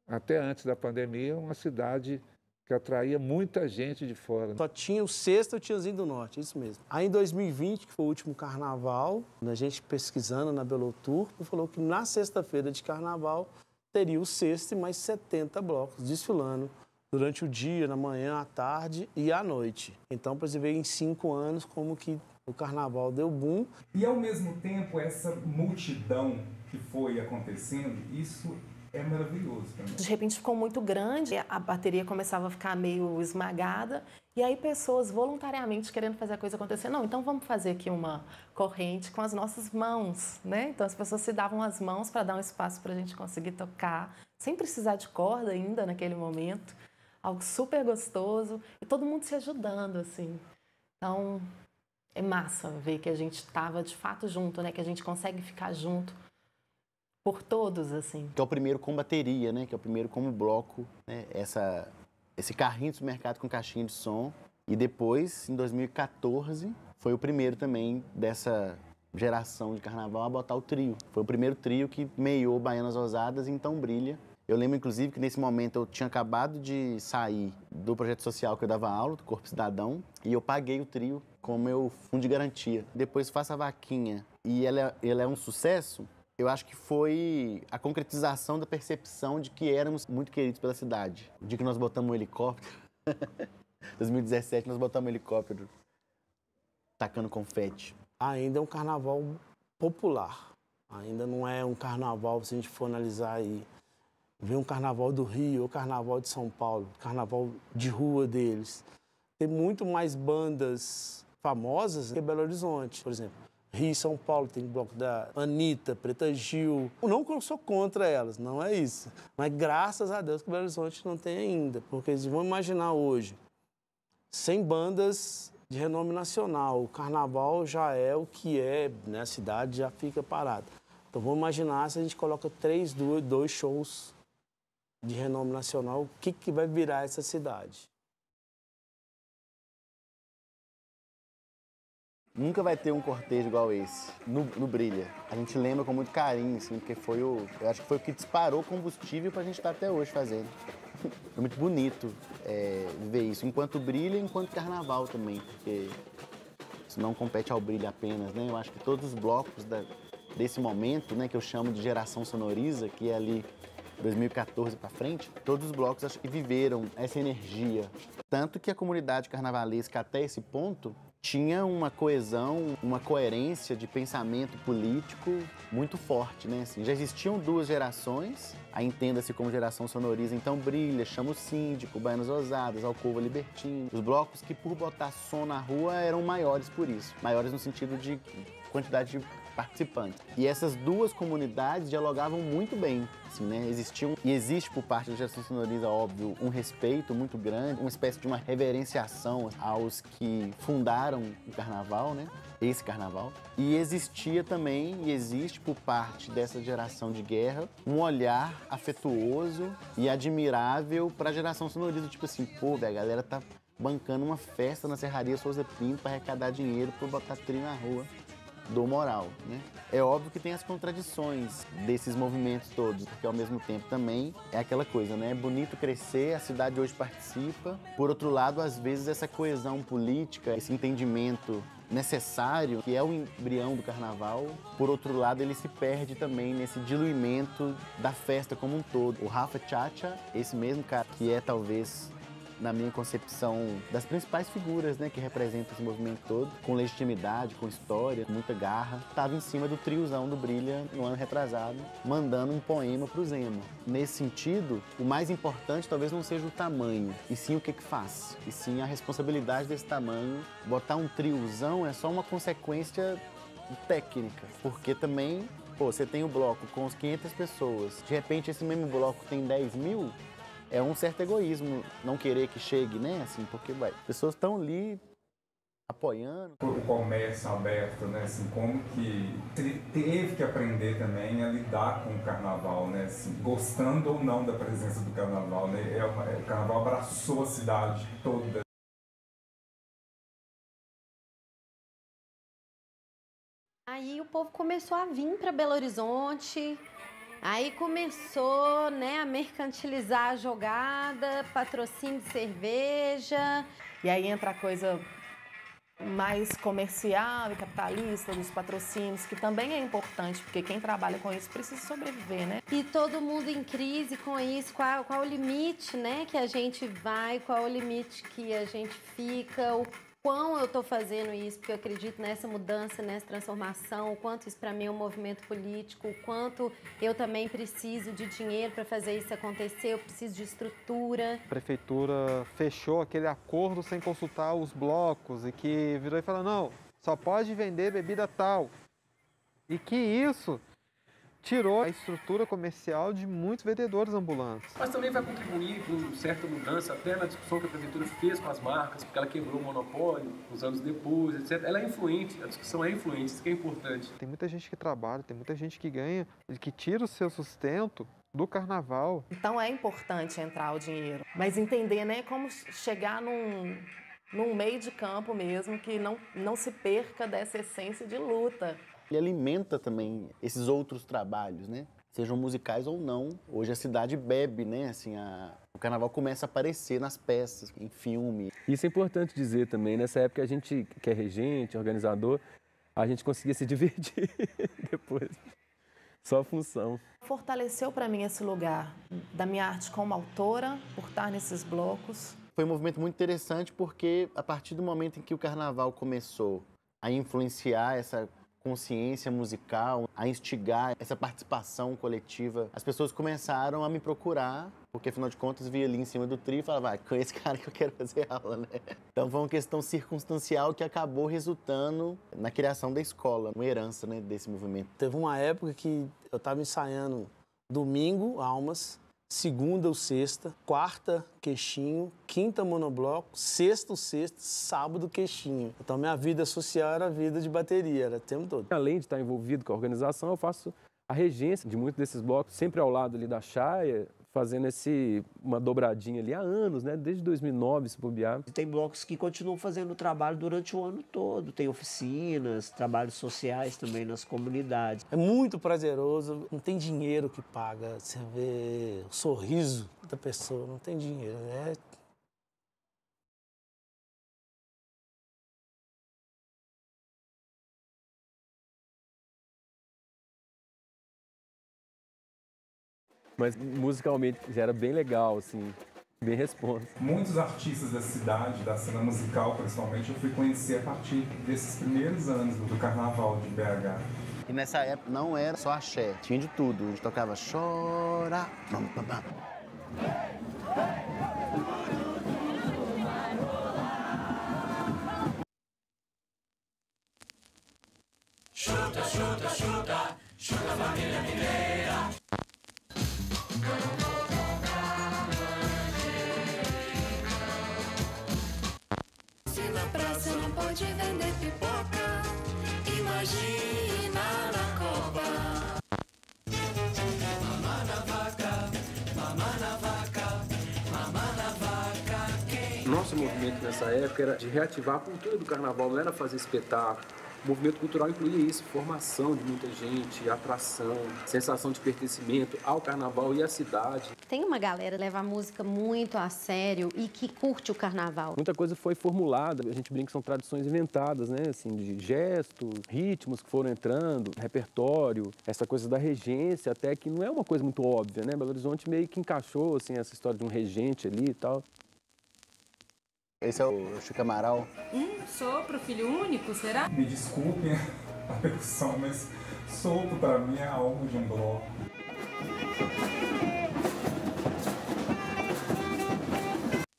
até antes da pandemia, uma cidade que atraía muita gente de fora. Só tinha o Sexta e o Tiozinho do Norte, isso mesmo. Aí em 2020, que foi o último carnaval, a gente pesquisando na Belo Tour, falou que na sexta-feira de carnaval teria o Sexta e mais 70 blocos desfilando durante o dia, na manhã, à tarde e à noite. Então, para você ver em 5 anos como que o carnaval deu boom. E ao mesmo tempo, essa multidão que foi acontecendo, isso é maravilhoso também. De repente ficou muito grande, a bateria começava a ficar meio esmagada, e aí pessoas voluntariamente querendo fazer a coisa acontecer. Não, então vamos fazer aqui uma corrente com as nossas mãos, né? Então as pessoas se davam as mãos para dar um espaço para a gente conseguir tocar, sem precisar de corda ainda naquele momento. Algo super gostoso, e todo mundo se ajudando, assim. Então, é massa ver que a gente estava de fato junto, né? Que a gente consegue ficar junto por todos, assim. Que é o primeiro com bateria, né? Que é o primeiro como bloco, né? Esse carrinho de supermercado com caixinha de som. E depois, em 2014, foi o primeiro também dessa geração de carnaval a botar o trio. Foi o primeiro trio que meiou Baianas Ousadas e Então Brilha. Eu lembro, inclusive, que nesse momento eu tinha acabado de sair do projeto social que eu dava aula, do Corpo Cidadão, e eu paguei o trio como meu fundo de garantia. Depois faço a vaquinha e ela é um sucesso. Eu acho que foi a concretização da percepção de que éramos muito queridos pela cidade. O dia que nós botamos um helicóptero, 2017, nós botamos um helicóptero tacando confete. Ainda é um carnaval popular. Ainda não é um carnaval, se a gente for analisar aí, ver um carnaval do Rio, ou carnaval de São Paulo, carnaval de rua deles. Tem muito mais bandas famosas que Belo Horizonte, por exemplo. Rio e São Paulo tem o bloco da Anitta, Preta Gil. Não que eu sou contra elas, não é isso. Mas graças a Deus que Belo Horizonte não tem ainda. Porque eles vão imaginar hoje, 100 bandas de renome nacional. O carnaval já é o que é, né? A cidade já fica parada. Então vamos imaginar se a gente coloca 2 shows de renome nacional, o que vai virar essa cidade? Nunca vai ter um cortejo igual esse, no Brilha. A gente lembra com muito carinho, assim, porque eu acho que foi o que disparou combustível pra gente estar até hoje fazendo. É muito bonito ver isso, enquanto Brilha e enquanto Carnaval também, porque isso não compete ao Brilha apenas, né? Eu acho que todos os blocos desse momento, né, que eu chamo de geração sonoriza, que é ali 2014 para frente, todos os blocos acho que viveram essa energia. Tanto que a comunidade carnavalesca até esse ponto tinha uma coesão, uma coerência de pensamento político muito forte, né? Assim, já existiam 2 gerações, a entenda-se como geração sonoriza, então Brilha, Chama o Síndico, Baianas Ousadas, Alcova Libertino, os blocos que por botar som na rua eram maiores por isso, maiores no sentido de quantidade de participantes. E essas 2 comunidades dialogavam muito bem, assim, né? E existe por parte da geração sonoriza, óbvio, um respeito muito grande, uma espécie de uma reverenciação aos que fundaram o carnaval, né? Esse carnaval. E existia também, e existe por parte dessa geração de guerra, um olhar afetuoso e admirável para a geração sonoriza, tipo assim, pô, a galera tá bancando uma festa na Serraria Souza Pinto para arrecadar dinheiro para botar trio na rua. Do moral, né? É óbvio que tem as contradições desses movimentos todos, porque ao mesmo tempo também é aquela coisa, né? É bonito crescer, a cidade hoje participa. Por outro lado, às vezes essa coesão política, esse entendimento necessário, que é o embrião do carnaval, por outro lado, ele se perde também nesse diluimento da festa como um todo. O Rafa Chacha, esse mesmo cara que é talvez, na minha concepção, das principais figuras, né, que representam esse movimento todo, com legitimidade, com história, com muita garra, estava em cima do triozão do Brilha no ano retrasado, mandando um poema pro Zema. Nesse sentido, o mais importante talvez não seja o tamanho, e sim o que faz, e sim a responsabilidade desse tamanho. Botar um triozão é só uma consequência técnica, porque também, pô, você tem o bloco com os 500 pessoas, de repente esse mesmo bloco tem 10 mil, é um certo egoísmo não querer que chegue, né? Assim, porque as pessoas estão ali apoiando. O comércio aberto, né? Assim, como que teve que aprender também a lidar com o carnaval, né? Assim, gostando ou não da presença do carnaval, né? O carnaval abraçou a cidade toda. Aí o povo começou a vir para Belo Horizonte. Aí começou, né, a mercantilizar a jogada, patrocínio de cerveja. E aí entra a coisa mais comercial e capitalista dos patrocínios, que também é importante, porque quem trabalha com isso precisa sobreviver, né? E todo mundo em crise com isso, qual o limite, né, que a gente vai, qual o limite que a gente fica, o quão eu estou fazendo isso, porque eu acredito nessa mudança, nessa transformação, o quanto isso para mim é um movimento político, o quanto eu também preciso de dinheiro para fazer isso acontecer, eu preciso de estrutura. A prefeitura fechou aquele acordo sem consultar os blocos e que virou e falou, não, só pode vender bebida tal. E que isso tirou a estrutura comercial de muitos vendedores ambulantes. Mas também vai contribuir com uma certa mudança, até na discussão que a prefeitura fez com as marcas, porque ela quebrou o monopólio uns anos depois, etc. Ela é influente, a discussão é influente, isso que é importante. Tem muita gente que trabalha, tem muita gente que ganha, que tira o seu sustento do carnaval. Então é importante entrar o dinheiro, mas entender, né, como chegar num meio de campo mesmo que não se perca dessa essência de luta. Ele alimenta também esses outros trabalhos, né? Sejam musicais ou não. Hoje a cidade bebe, né? Assim, o carnaval começa a aparecer nas peças, em filme. Isso é importante dizer também. Nessa época a gente, que é regente, organizador, a gente conseguia se divertir depois. Só a função. Fortaleceu para mim esse lugar da minha arte como autora, por estar nesses blocos. Foi um movimento muito interessante porque a partir do momento em que o carnaval começou a influenciar essa consciência musical, a instigar essa participação coletiva, as pessoas começaram a me procurar, porque afinal de contas via ali em cima do trio e falava, vai, com esse cara que eu quero fazer aula, né? Então foi uma questão circunstancial que acabou resultando na criação da escola, uma herança, né, desse movimento. Teve uma época que eu estava ensaiando domingo, Almas, segunda ou sexta, quarta, queixinho, quinta, monobloco, sexta, sábado, queixinho. Então, minha vida social era a vida de bateria, era o tempo todo. Além de estar envolvido com a organização, eu faço a regência de muitos desses blocos, sempre ao lado ali da Chaia, fazendo uma dobradinha ali há anos, né? Desde 2009, se bobear. Tem blocos que continuam fazendo trabalho durante o ano todo. Tem oficinas, trabalhos sociais também nas comunidades. É muito prazeroso, não tem dinheiro que paga. Você vê o sorriso da pessoa, não tem dinheiro, né? Mas musicalmente já era bem legal, assim, bem responsa. Muitos artistas da cidade, da cena musical principalmente, eu fui conhecer a partir desses primeiros anos do carnaval de BH. E nessa época não era só axé, tinha de tudo. A gente tocava chora, Chuta, chuta, chuta, chuta a família mineira. Se na praça não pode vender pipoca, imagina na Copa. Mamá na vaca, mamá na vaca, mamá na vaca, quem... Nosso movimento nessa época era de reativar a cultura do carnaval, não era fazer espetáculo. O movimento cultural incluía isso, formação de muita gente, atração, sensação de pertencimento ao carnaval e à cidade. Tem uma galera que leva a música muito a sério e que curte o carnaval. Muita coisa foi formulada, a gente brinca que são tradições inventadas, né? Assim, de gestos, ritmos que foram entrando, repertório, essa coisa da regência, até que não é uma coisa muito óbvia, né? Belo Horizonte meio que encaixou, assim, essa história de um regente ali e tal. Esse é o Chico Amaral. Sopro, filho único, será? Me desculpem a percussão, mas sopro pra mim é a alma de um bloco.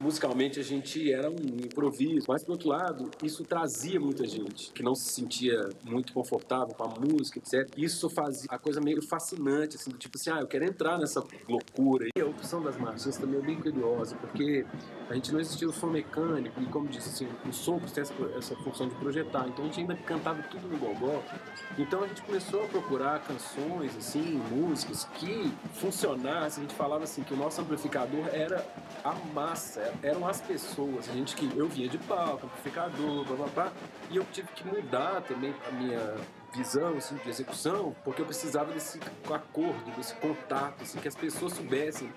Musicalmente a gente era um improviso, mas por outro lado, isso trazia muita gente que não se sentia muito confortável com a música, etc. Isso fazia a coisa meio fascinante, assim, do tipo assim, eu quero entrar nessa loucura. E a opção das marchinhas também é bem curiosa, porque a gente não existia o som mecânico, e como disse, assim, o sopro tem essa função de projetar, então a gente ainda cantava tudo no gogó. Então a gente começou a procurar canções, assim, músicas que funcionassem. A gente falava assim, que o nosso amplificador era a massa, eram as pessoas. Eu vinha de palco, amplificador, blá blá blá, e eu tive que mudar também a minha visão, assim, de execução, porque eu precisava desse acordo, desse contato, assim, que as pessoas soubessem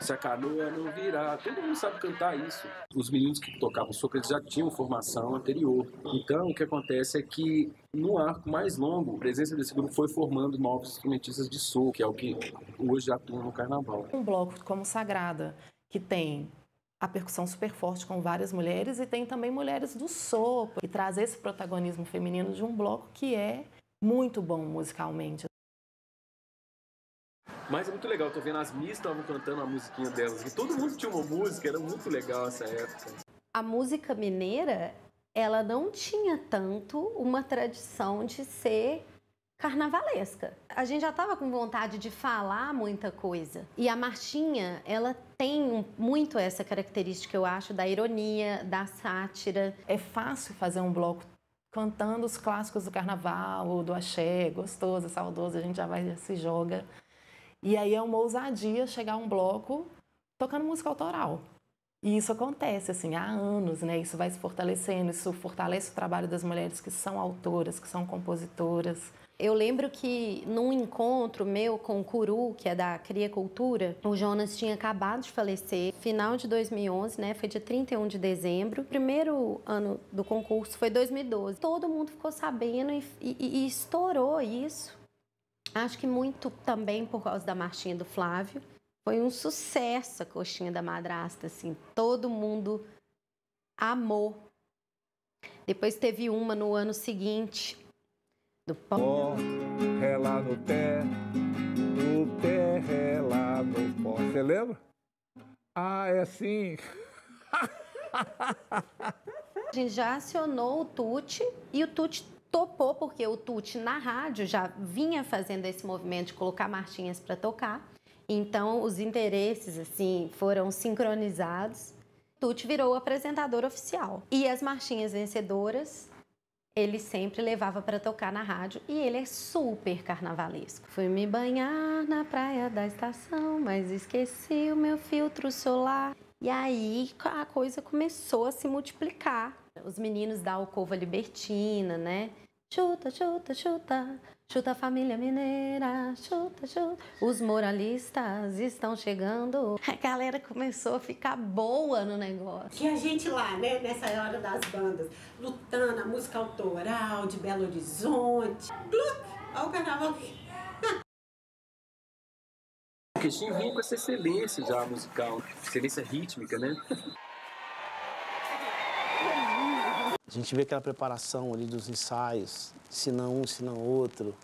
se a canoa não virar. Todo mundo sabe cantar isso. Os meninos que tocavam sopro, eles já tinham formação anterior. Então, o que acontece é que, no arco mais longo, a presença desse grupo foi formando novos instrumentistas de sopro, que é o que hoje atua no carnaval. Um bloco como Sagrada, que tem a percussão super forte com várias mulheres e tem também mulheres do sopro, e trazer esse protagonismo feminino de um bloco que é muito bom musicalmente. Mas é muito legal, tô vendo as Miss estavam cantando a musiquinha delas, e todo mundo tinha uma música, era muito legal essa época. A música mineira, ela não tinha tanto uma tradição de ser carnavalesca. A gente já estava com vontade de falar muita coisa. E a marchinha, ela tem muito essa característica, eu acho, da ironia, da sátira. É fácil fazer um bloco cantando os clássicos do carnaval, do axé, gostoso, saudoso, a gente já se joga. E aí é uma ousadia chegar a um bloco tocando música autoral. E isso acontece, assim, há anos, né? Isso vai se fortalecendo, isso fortalece o trabalho das mulheres que são autoras, que são compositoras. Eu lembro que num encontro meu com o Curu, que é da Cria Cultura, o Jonas tinha acabado de falecer, final de 2011, né? Foi dia 31 de dezembro. O primeiro ano do concurso foi 2012. Todo mundo ficou sabendo e estourou isso. Acho que muito também por causa da marchinha do Flávio. Foi um sucesso a coxinha da madrasta, assim. Todo mundo amou. Depois teve uma no ano seguinte, do pó. Rela no pé, rela no pó. Você lembra? Ah, é assim. A gente já acionou o Tuti e o Tuti topou, porque o Tuti na rádio já vinha fazendo esse movimento de colocar marchinhas para tocar. Então, os interesses, assim, foram sincronizados. Tuti virou o apresentador oficial. E as marchinhas vencedoras, ele sempre levava para tocar na rádio. E ele é super carnavalesco. Fui me banhar na praia da estação, mas esqueci o meu filtro solar. E aí, a coisa começou a se multiplicar. Os meninos da Alcova Libertina, né? Chuta, chuta, chuta, chuta a família mineira, chuta, chuta. Os moralistas estão chegando. A galera começou a ficar boa no negócio. Que a gente lá, né, nessa hora das bandas, lutando a música autoral de Belo Horizonte. Olha o carnaval. O Queixinho vinha com essa excelência já musical, excelência rítmica, né? A gente vê aquela preparação ali dos ensaios, ensina um, ensina outro.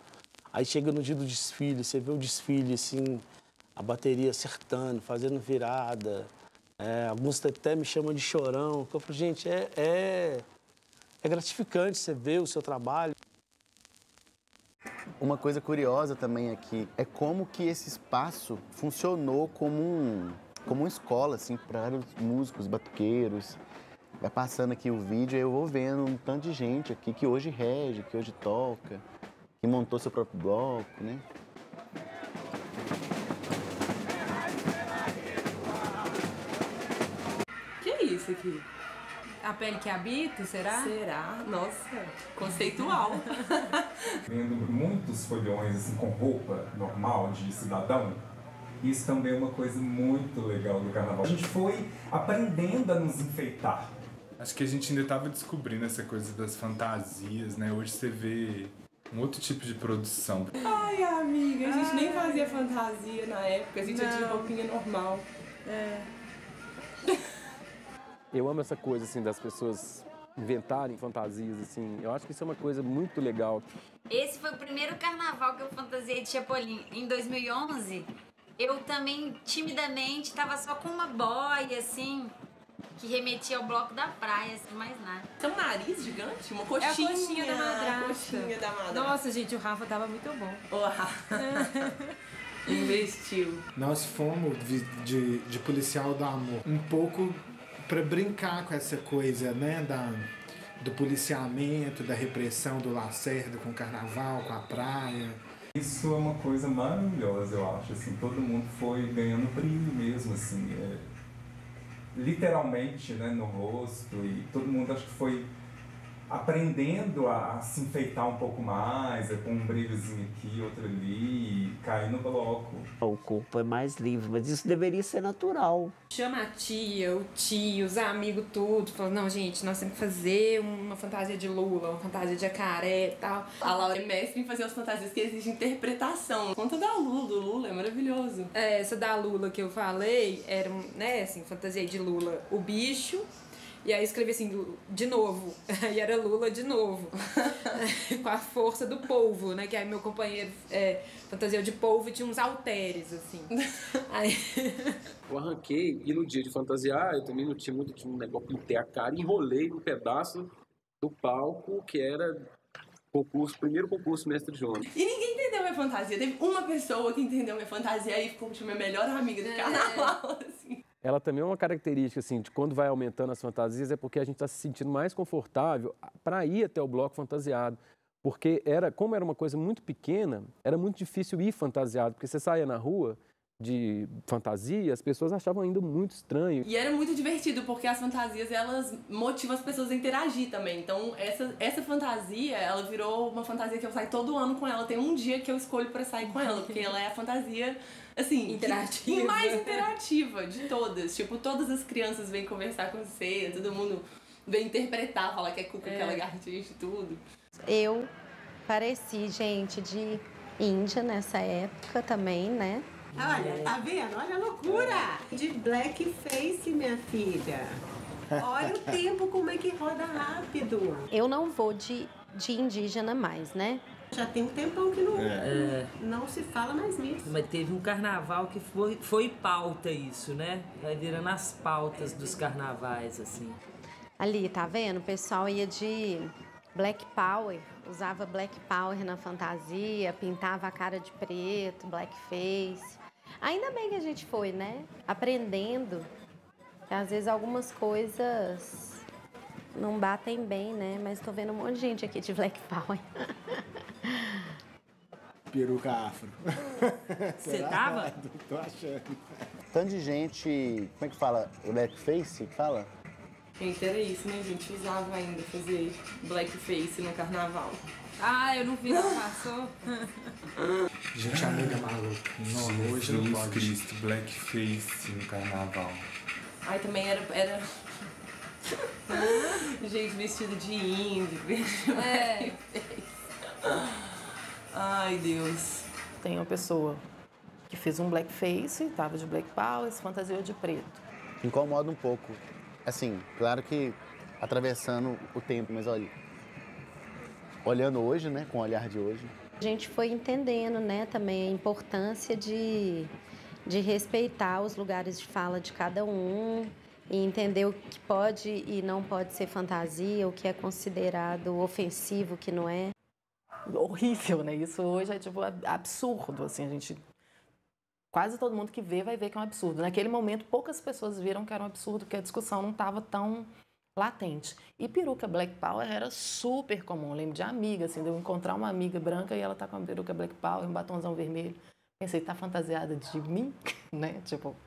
Aí chega no dia do desfile, você vê o desfile, assim, a bateria acertando, fazendo virada. Alguns até me chamam de chorão. Eu falo, gente, é gratificante você ver o seu trabalho. Uma coisa curiosa também aqui é como que esse espaço funcionou como uma escola, assim, para vários músicos, batuqueiros. Vai passando aqui o vídeo e eu vou vendo um tanto de gente aqui que hoje rege, que hoje toca, que montou seu próprio bloco, né? Que é isso aqui? A pele que habita, será? Será? Nossa, conceitual. Vendo muitos folhões assim, com roupa normal de cidadão, isso também é uma coisa muito legal do carnaval. A gente foi aprendendo a nos enfeitar. Acho que a gente ainda estava descobrindo essa coisa das fantasias, né? Hoje você vê um outro tipo de produção. Ai, amiga, a gente nem fazia fantasia na época, a gente tinha roupinha normal. Eu amo essa coisa, assim, das pessoas inventarem fantasias, assim. Eu acho que isso é uma coisa muito legal. Esse foi o primeiro carnaval que eu fantasiei de Chapolin. Em 2011, eu também, timidamente, tava só com uma boia, assim, que remetia ao bloco da praia, assim, mais nada. Tem um nariz gigante? Uma coxinha. É a coxinha da madrasta. Coxinha da madrasta. Nossa, gente, o Rafa tava muito bom. O Rafa. Investiu. Nós fomos de policial do amor. Um pouco para brincar com essa coisa, né, do policiamento, da repressão do Lacerda com o carnaval, com a praia. Isso é uma coisa maravilhosa, eu acho, assim, todo mundo foi ganhando brilho mesmo, assim, literalmente, né, no rosto, e todo mundo acho que foi aprendendo a se enfeitar um pouco mais, com um brilhozinho aqui, outro ali, e cair no bloco. O corpo é mais livre, mas isso deveria ser natural. Chama a tia, o tio, os amigos, tudo. Falou, não, gente, nós temos que fazer uma fantasia de Lula, uma fantasia de jacaré e tal. A Laura é mestre em fazer as fantasias que exigem interpretação. Conta da Lula, do Lula, é maravilhoso. Essa da Lula que eu falei, era, né, assim, fantasia de Lula, o bicho. E aí escrevi assim, de novo. E era Lula de novo. Com a força do polvo, né? Que aí meu companheiro fantasiou de polvo e tinha uns halteres, assim. Aí... Eu arranquei e no dia de fantasiar, eu também não tinha muito um negócio, pintei a cara e enrolei um pedaço do palco que era primeiro concurso Mestre Jonas. E ninguém entendeu minha fantasia. Teve uma pessoa que entendeu minha fantasia e ficou tipo, minha melhor amiga do carnaval, assim. Ela também é uma característica, assim, de quando vai aumentando as fantasias, é porque a gente está se sentindo mais confortável para ir até o bloco fantasiado. Porque como era uma coisa muito pequena, era muito difícil ir fantasiado, porque você saía na rua de fantasia, as pessoas achavam ainda muito estranho. E era muito divertido, porque as fantasias, elas motivam as pessoas a interagir também. Então, essa fantasia, ela virou uma fantasia que eu saio todo ano com ela. Tem um dia que eu escolho pra sair com ela, porque ela é a fantasia, assim, interativa. Mais interativa de todas. Tipo, todas as crianças vêm conversar com você, todo mundo vem interpretar, falar que é Cuca, que é lagartixa e tudo. Eu pareci gente de Índia nessa época também, né? Olha, tá vendo? Olha a loucura! De blackface, minha filha. Olha o tempo, como é que roda rápido. Eu não vou de indígena mais, né? Já tem um tempão que não se fala mais nisso. Mas teve um carnaval que foi pauta isso, né? Vai virando as pautas dos carnavais, assim. Ali, tá vendo? O pessoal ia de Black Power, usava Black Power na fantasia, pintava a cara de preto, blackface. Ainda bem que a gente foi, né? Aprendendo. Que às vezes algumas coisas não batem bem, né? Mas tô vendo um monte de gente aqui de Black Power. Peruca afro. Você tava? Tô achando. Tanto de gente... Como é que fala? Blackface? Fala? Gente, era isso, né, gente? Usava ainda fazer blackface no carnaval. Ah, eu não vi, não passou. Gente, amiga maluca. Não, hoje não pode. Cristo, blackface no carnaval. Ai, também era... gente vestida de índio, blackface. Ai, Deus. Tem uma pessoa que fez um blackface, tava de black power, se fantasiou de preto. Incomoda um pouco. Assim, claro que atravessando o tempo, mas olha, olhando hoje, né, com o olhar de hoje. A gente foi entendendo, né, também a importância de respeitar os lugares de fala de cada um e entender o que pode e não pode ser fantasia, o que é considerado ofensivo, o que não é. Horrível, né? Isso hoje é tipo absurdo, assim, a gente... Quase todo mundo que vê vai ver que é um absurdo. Naquele momento, poucas pessoas viram que era um absurdo, porque a discussão não estava tão latente. E peruca Black Power era super comum. Eu lembro de amiga, assim, de eu encontrar uma amiga branca e ela tá com uma peruca Black Power, um batonzão vermelho. Pensei, tá fantasiada de mim? Né? Tipo...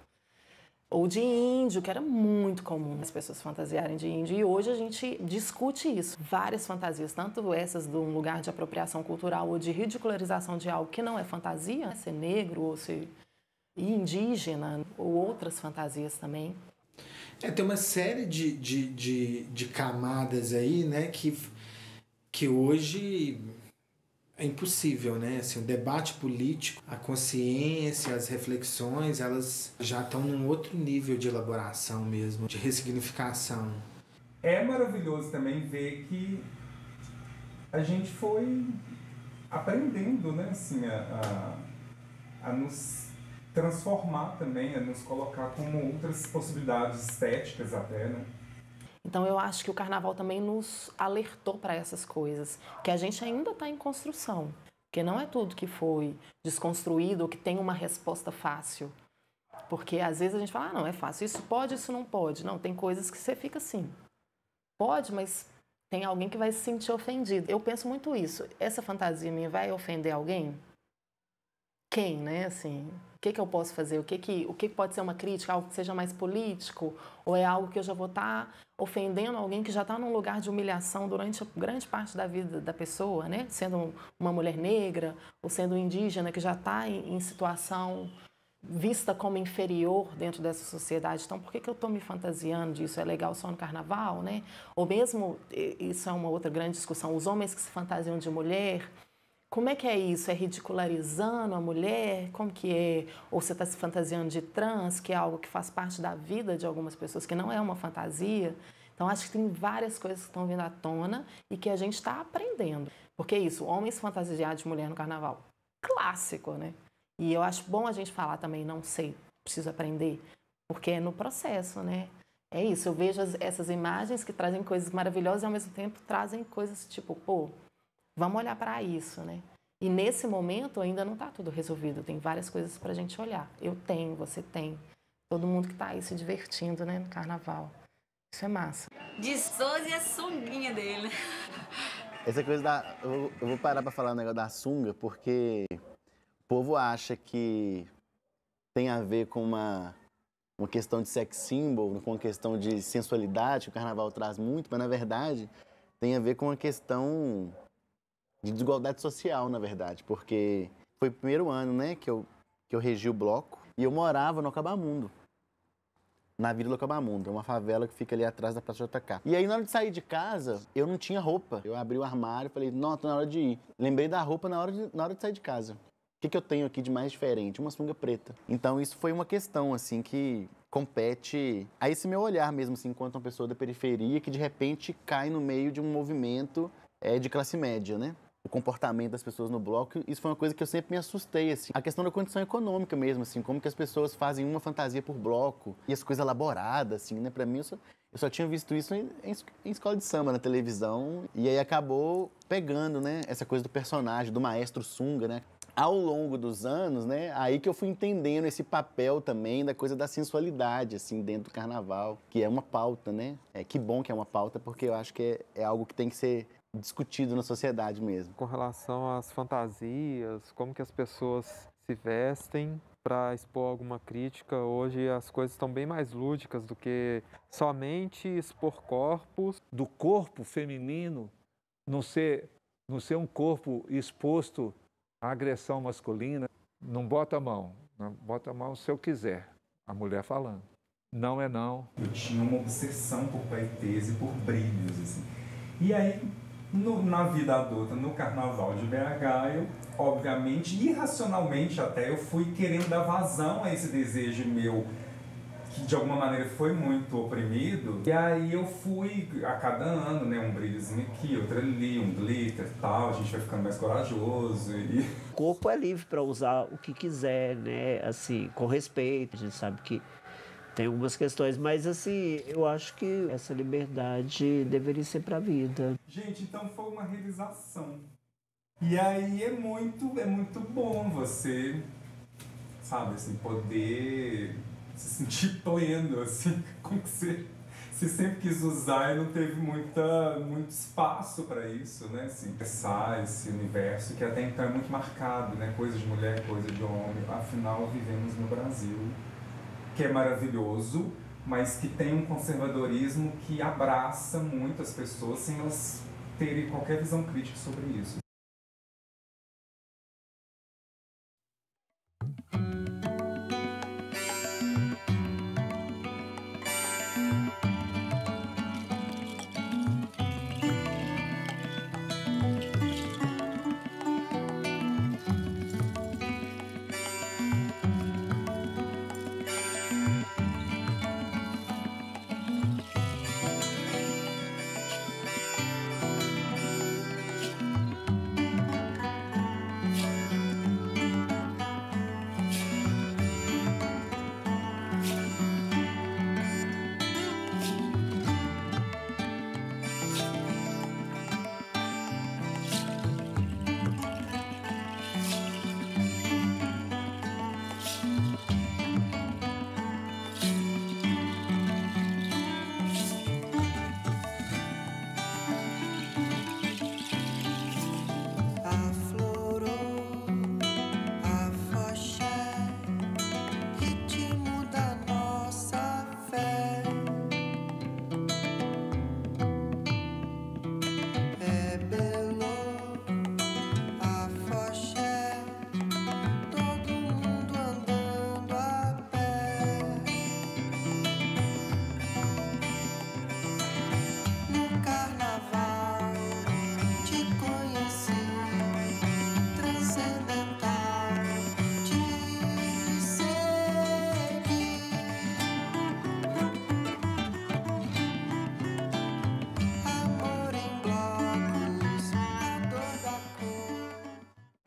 Ou de índio, que era muito comum as pessoas fantasiarem de índio. E hoje a gente discute isso. Várias fantasias, tanto essas de um lugar de apropriação cultural ou de ridicularização de algo que não é fantasia, né? Ser negro ou ser indígena, ou outras fantasias também. Tem uma série de camadas aí, né, que hoje é impossível, né? Assim, o debate político, a consciência, as reflexões, elas já estão num outro nível de elaboração mesmo, de ressignificação. É maravilhoso também ver que a gente foi aprendendo, né, assim, a nos transformar também, a nos colocar como outras possibilidades estéticas até, né? Então eu acho que o carnaval também nos alertou para essas coisas, que a gente ainda está em construção, porque não é tudo que foi desconstruído ou que tem uma resposta fácil. Porque às vezes a gente fala, não, é fácil, isso pode, isso não pode. Não, tem coisas que você fica assim, pode, mas tem alguém que vai se sentir ofendido. Eu penso muito isso, essa fantasia minha vai ofender alguém? Quem, né, assim... O que eu posso fazer? O que pode ser uma crítica? Algo que seja mais político? Ou é algo que eu já vou estar ofendendo alguém que já está num lugar de humilhação durante grande parte da vida da pessoa, né? Sendo uma mulher negra ou sendo um indígena que já está em situação vista como inferior dentro dessa sociedade. Então, por que eu estou me fantasiando disso? É legal só no carnaval, né? Ou mesmo, isso é uma outra grande discussão, os homens que se fantasiam de mulher... Como é que é isso? É ridicularizando a mulher? Como que é? Ou você está se fantasiando de trans, que é algo que faz parte da vida de algumas pessoas, que não é uma fantasia? Então, acho que tem várias coisas que estão vindo à tona e que a gente está aprendendo. Porque é isso, homens fantasiados de mulher no carnaval. Clássico, né? E eu acho bom a gente falar também, não sei, preciso aprender, porque é no processo, né? É isso, eu vejo essas imagens que trazem coisas maravilhosas e ao mesmo tempo trazem coisas tipo, pô, Vamos olhar para isso, né? E nesse momento ainda não está tudo resolvido, tem várias coisas para a gente olhar. Eu tenho, você tem, todo mundo que está aí se divertindo, né, no carnaval. Isso é massa. De Souza e a sunguinha dele. Essa coisa da... Eu vou parar para falar o negócio da sunga, porque o povo acha que tem a ver com uma questão de sex symbol, com uma questão de sensualidade, que o carnaval traz muito, mas na verdade tem a ver com uma questão de desigualdade social, na verdade, porque foi o primeiro ano, né, que eu regi o bloco e eu morava no Acabamundo, na Vila do Acabamundo, uma favela que fica ali atrás da Praça JK. E aí, na hora de sair de casa, eu não tinha roupa. Eu abri o armário e falei, não, tô na hora de ir. Lembrei da roupa na hora de sair de casa. O que eu tenho aqui de mais diferente? Uma sunga preta. Então, isso foi uma questão, assim, que compete a esse meu olhar mesmo, assim, enquanto uma pessoa da periferia que, de repente, cai no meio de um movimento de classe média, né? O comportamento das pessoas no bloco, isso foi uma coisa que eu sempre me assustei, assim. A questão da condição econômica mesmo, assim, como que as pessoas fazem uma fantasia por bloco e as coisas elaboradas, assim, né? Pra mim, eu só tinha visto isso em escola de samba, na televisão, e aí acabou pegando, né? Essa coisa do personagem, do maestro Sunga, né? Ao longo dos anos, né? Aí que eu fui entendendo esse papel também da coisa da sensualidade, assim, dentro do carnaval, que é uma pauta, né? Que bom que é uma pauta, porque eu acho que é algo que tem que ser discutido na sociedade mesmo. Com relação às fantasias, como que as pessoas se vestem para expor alguma crítica, hoje as coisas estão bem mais lúdicas do que somente expor corpos. Do corpo feminino não ser um corpo exposto à agressão masculina, não bota a mão. Não bota a mão se eu quiser, a mulher falando. Não é não. Eu tinha uma obsessão por paetês e por brilhos, assim. E aí, na vida adulta, no carnaval de BH, eu, obviamente, irracionalmente até, eu fui querendo dar vazão a esse desejo meu, que de alguma maneira foi muito oprimido. E aí eu fui, a cada ano, né, um brilhozinho aqui, outro ali, um glitter e tal, a gente vai ficando mais corajoso. O corpo é livre para usar o que quiser, né, assim, com respeito. A gente sabe que tem algumas questões, mas assim, eu acho que essa liberdade deveria ser para a vida. Gente, então foi uma realização. E aí é muito bom você, sabe, assim, poder se sentir pleno, assim, como que você sempre quis usar e não teve muito espaço para isso, né, assim, pensar esse universo que até então é muito marcado, né, coisa de mulher, coisa de homem, afinal vivemos no Brasil, que é maravilhoso, mas que tem um conservadorismo que abraça muito as pessoas sem elas terem qualquer visão crítica sobre isso.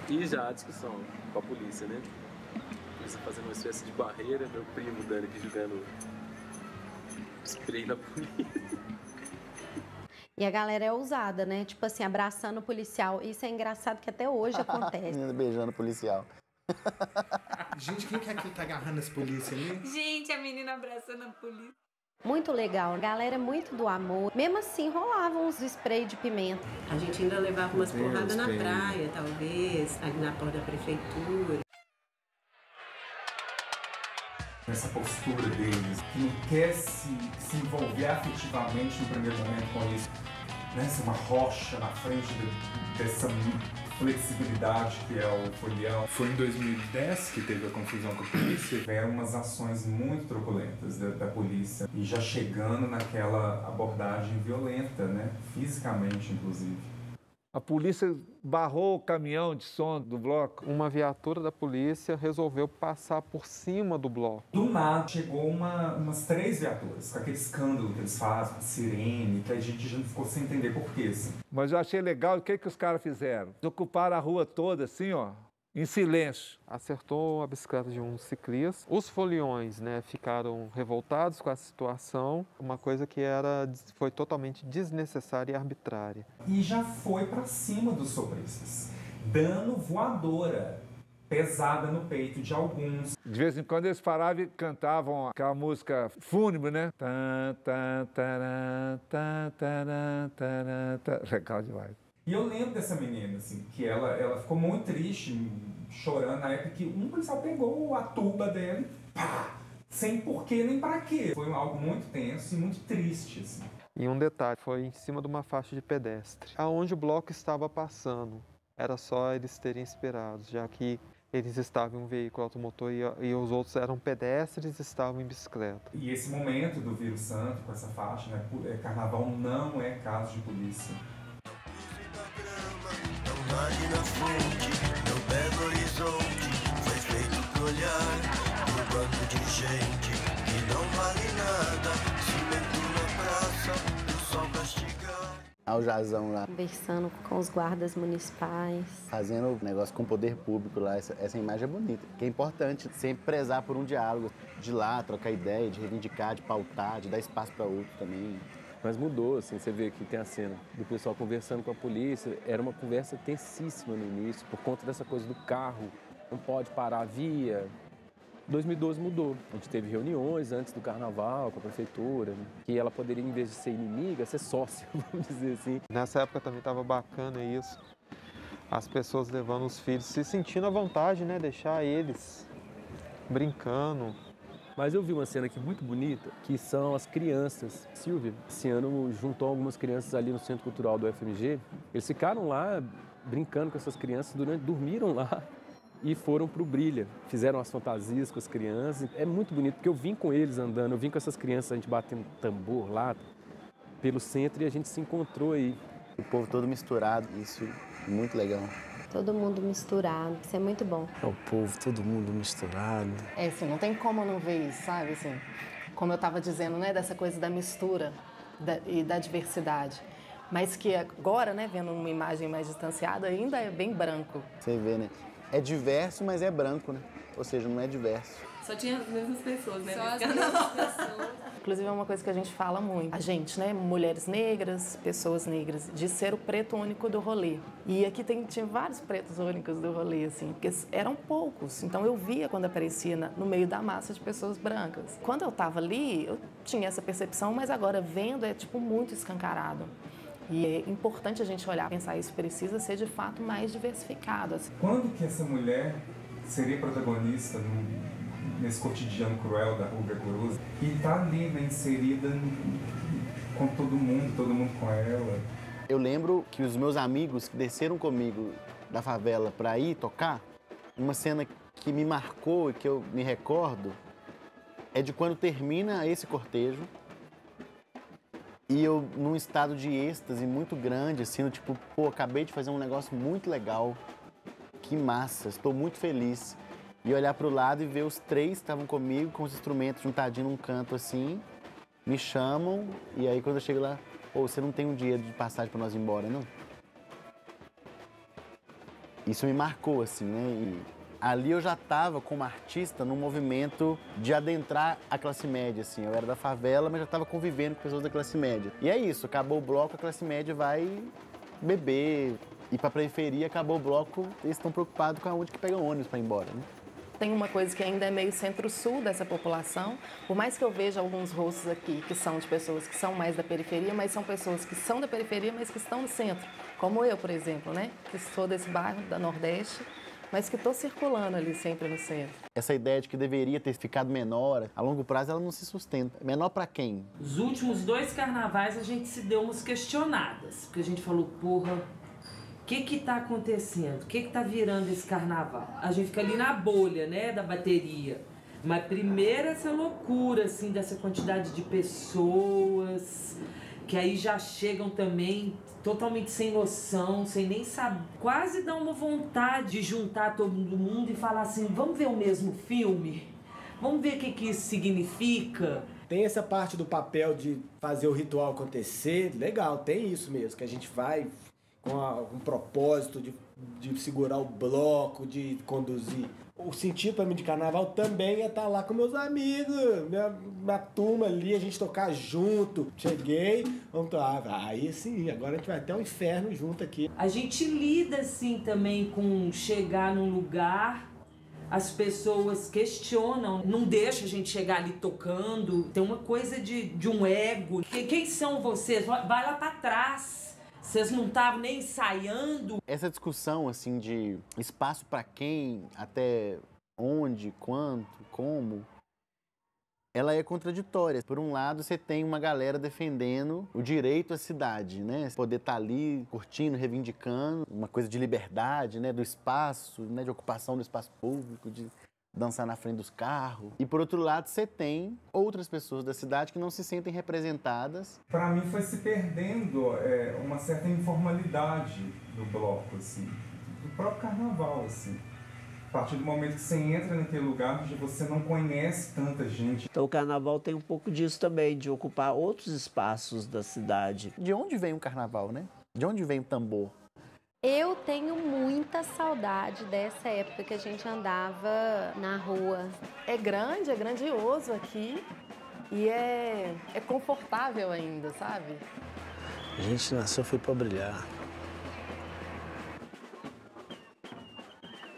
E já a discussão com a polícia, né? A polícia fazendo uma espécie de barreira, meu primo Dani aqui jogando spray na polícia. E a galera é ousada, né? Tipo assim, abraçando o policial. Isso é engraçado que até hoje acontece. Beijando o policial. Gente, quem que é que tá agarrando esse polícia ali? Gente, a menina abraçando a polícia. Muito legal, a galera é muito do amor. Mesmo assim, rolavam uns spray de pimenta. A gente ainda levava umas porradas na praia, talvez, ali na porta da prefeitura. Essa postura deles, que não quer se envolver afetivamente no primeiro momento com isso. Né? Ser uma rocha na frente dessa flexibilidade que é o folião. Foi em 2010 que teve a confusão com a polícia. Tiveram umas ações muito truculentas da polícia. E já chegando naquela abordagem violenta, né? Fisicamente, inclusive. A polícia barrou o caminhão de som do bloco. Uma viatura da polícia resolveu passar por cima do bloco. Do nada, chegou umas 3 viaturas, com aquele escândalo que eles fazem, com sirene, que a gente já ficou sem entender por quê, assim. Mas eu achei legal, o que os caras fizeram? Ocuparam a rua toda, assim, ó, em silêncio. Acertou a bicicleta de um ciclista. Os foliões, né, ficaram revoltados com a situação, uma coisa que foi totalmente desnecessária e arbitrária. E já foi para cima dos sopristas, dando voadora pesada no peito de alguns. De vez em quando eles paravam e cantavam aquela música fúnebre, né? Legal demais. E eu lembro dessa menina, assim, que ela ficou muito triste, chorando na época que um policial pegou a tuba dela e pá! Sem porquê nem pra quê. Foi algo muito tenso e muito triste, assim. E um detalhe, foi em cima de uma faixa de pedestre, aonde o bloco estava passando. Era só eles terem esperado, já que eles estavam em um veículo automotor e os outros eram pedestres e estavam em bicicleta. E esse momento do Vírus Santo, com essa faixa, né? Carnaval não é caso de polícia. Ali na frente, meu Belo Horizonte foi feito pro olhar do bando de gente que não vale nada, cimento na praça, o sol castigar. Ao Jazão lá. Conversando com os guardas municipais. Fazendo negócio com o poder público lá, essa imagem é bonita. Que é importante sempre prezar por um diálogo, de ir lá, trocar ideia, de reivindicar, de pautar, de dar espaço para outro também. Mas mudou, assim, você vê que tem a cena do pessoal conversando com a polícia, era uma conversa tensíssima no início, por conta dessa coisa do carro, não pode parar a via. 2012 mudou, a gente teve reuniões antes do carnaval com a prefeitura, né? Que ela poderia, em vez de ser inimiga, ser sócia, vamos dizer assim. Nessa época também estava bacana isso, as pessoas levando os filhos, se sentindo à vontade, né, deixar eles brincando. Mas eu vi uma cena aqui muito bonita, que são as crianças. Silvia, esse ano, juntou algumas crianças ali no Centro Cultural do FMG. Eles ficaram lá brincando com essas crianças, dormiram lá e foram pro Brilha. Fizeram as fantasias com as crianças. É muito bonito, porque eu vim com eles andando, eu vim com essas crianças, a gente batendo tambor lá pelo centro e a gente se encontrou aí. O povo todo misturado, isso é muito legal. Todo mundo misturado, isso é muito bom. É o povo, todo mundo misturado. É, assim, não tem como não ver isso, sabe? Assim, como eu estava dizendo, né, dessa coisa da mistura e da diversidade. Mas que agora, né, vendo uma imagem mais distanciada, ainda é bem branco. Você vê, né? É diverso, mas é branco, né? Ou seja, não é diverso. Só tinha as mesmas pessoas, né? Só as mesmas pessoas. Inclusive é uma coisa que a gente fala muito. A gente, né, mulheres negras, pessoas negras, de ser o preto único do rolê. E aqui tinha vários pretos únicos do rolê, assim, porque eram poucos. Então eu via quando aparecia no meio da massa de pessoas brancas. Quando eu estava ali, eu tinha essa percepção, mas agora vendo é, tipo, muito escancarado. E é importante a gente olhar, pensar, isso precisa ser de fato mais diversificado. Assim. Quando que essa mulher seria protagonista nesse cotidiano cruel da Rubia Coruza e tá ali, né, inserida com todo mundo com ela? Eu lembro que os meus amigos que desceram comigo da favela para ir tocar, uma cena que me marcou e que eu me recordo é de quando termina esse cortejo e eu, num estado de êxtase muito grande, assim, tipo, pô, acabei de fazer um negócio muito legal, que massa, estou muito feliz. E olhar para o lado e ver os 3 que estavam comigo, com os instrumentos juntadinhos num canto assim, me chamam, e aí quando eu chego lá, pô, você não tem um dia de passagem para nós ir embora, não? Isso me marcou, assim, né? Ali eu já estava como artista num movimento de adentrar a classe média, assim. Eu era da favela, mas já estava convivendo com pessoas da classe média. E é isso, acabou o bloco, a classe média vai beber, ir pra periferia, acabou o bloco, eles estão preocupados com aonde que pega ônibus para ir embora, né? Tem uma coisa que ainda é meio centro-sul dessa população, por mais que eu veja alguns rostos aqui que são de pessoas que são mais da periferia, mas são pessoas que são da periferia, mas que estão no centro, como eu, por exemplo, né? Que sou desse bairro da Nordeste, mas que estou circulando ali sempre no centro. Essa ideia de que deveria ter ficado menor, a longo prazo ela não se sustenta. Menor para quem? Os últimos 2 carnavais a gente se deu umas questionadas, porque a gente falou, porra, o que tá acontecendo? O que tá virando esse carnaval? A gente fica ali na bolha, né, da bateria. Mas primeiro essa loucura, assim, dessa quantidade de pessoas, que aí já chegam também totalmente sem noção, sem nem saber. Quase dá uma vontade de juntar todo mundo e falar assim, vamos ver o mesmo filme? Vamos ver o que isso significa? Tem essa parte do papel de fazer o ritual acontecer, legal, tem isso mesmo, que a gente vai com um propósito de segurar o bloco, de conduzir. O sentido para mim de carnaval também é estar lá com meus amigos, minha turma ali, a gente tocar junto. Cheguei, vamos tocar. Aí sim, agora a gente vai até o inferno junto aqui. A gente lida assim também com chegar num lugar, as pessoas questionam, não deixa a gente chegar ali tocando. Tem uma coisa de um ego. Quem são vocês? Vai lá para trás. Vocês não estavam nem ensaiando? Essa discussão, assim, de espaço para quem, até onde, quanto, como, ela é contraditória. Por um lado, você tem uma galera defendendo o direito à cidade, né? Poder estar ali curtindo, reivindicando uma coisa de liberdade, né? Do espaço, né? De ocupação do espaço público, de dançar na frente dos carros. E por outro lado, você tem outras pessoas da cidade que não se sentem representadas. Para mim foi se perdendo uma certa informalidade do bloco, assim, do próprio carnaval, assim. A partir do momento que você entra naquele lugar onde você não conhece tanta gente. Então o carnaval tem um pouco disso também, de ocupar outros espaços da cidade. De onde vem o carnaval, né? De onde vem o tambor? Eu tenho muita saudade dessa época que a gente andava na rua. É grande, é grandioso aqui e é confortável ainda, sabe? A gente nasceu foi para brilhar.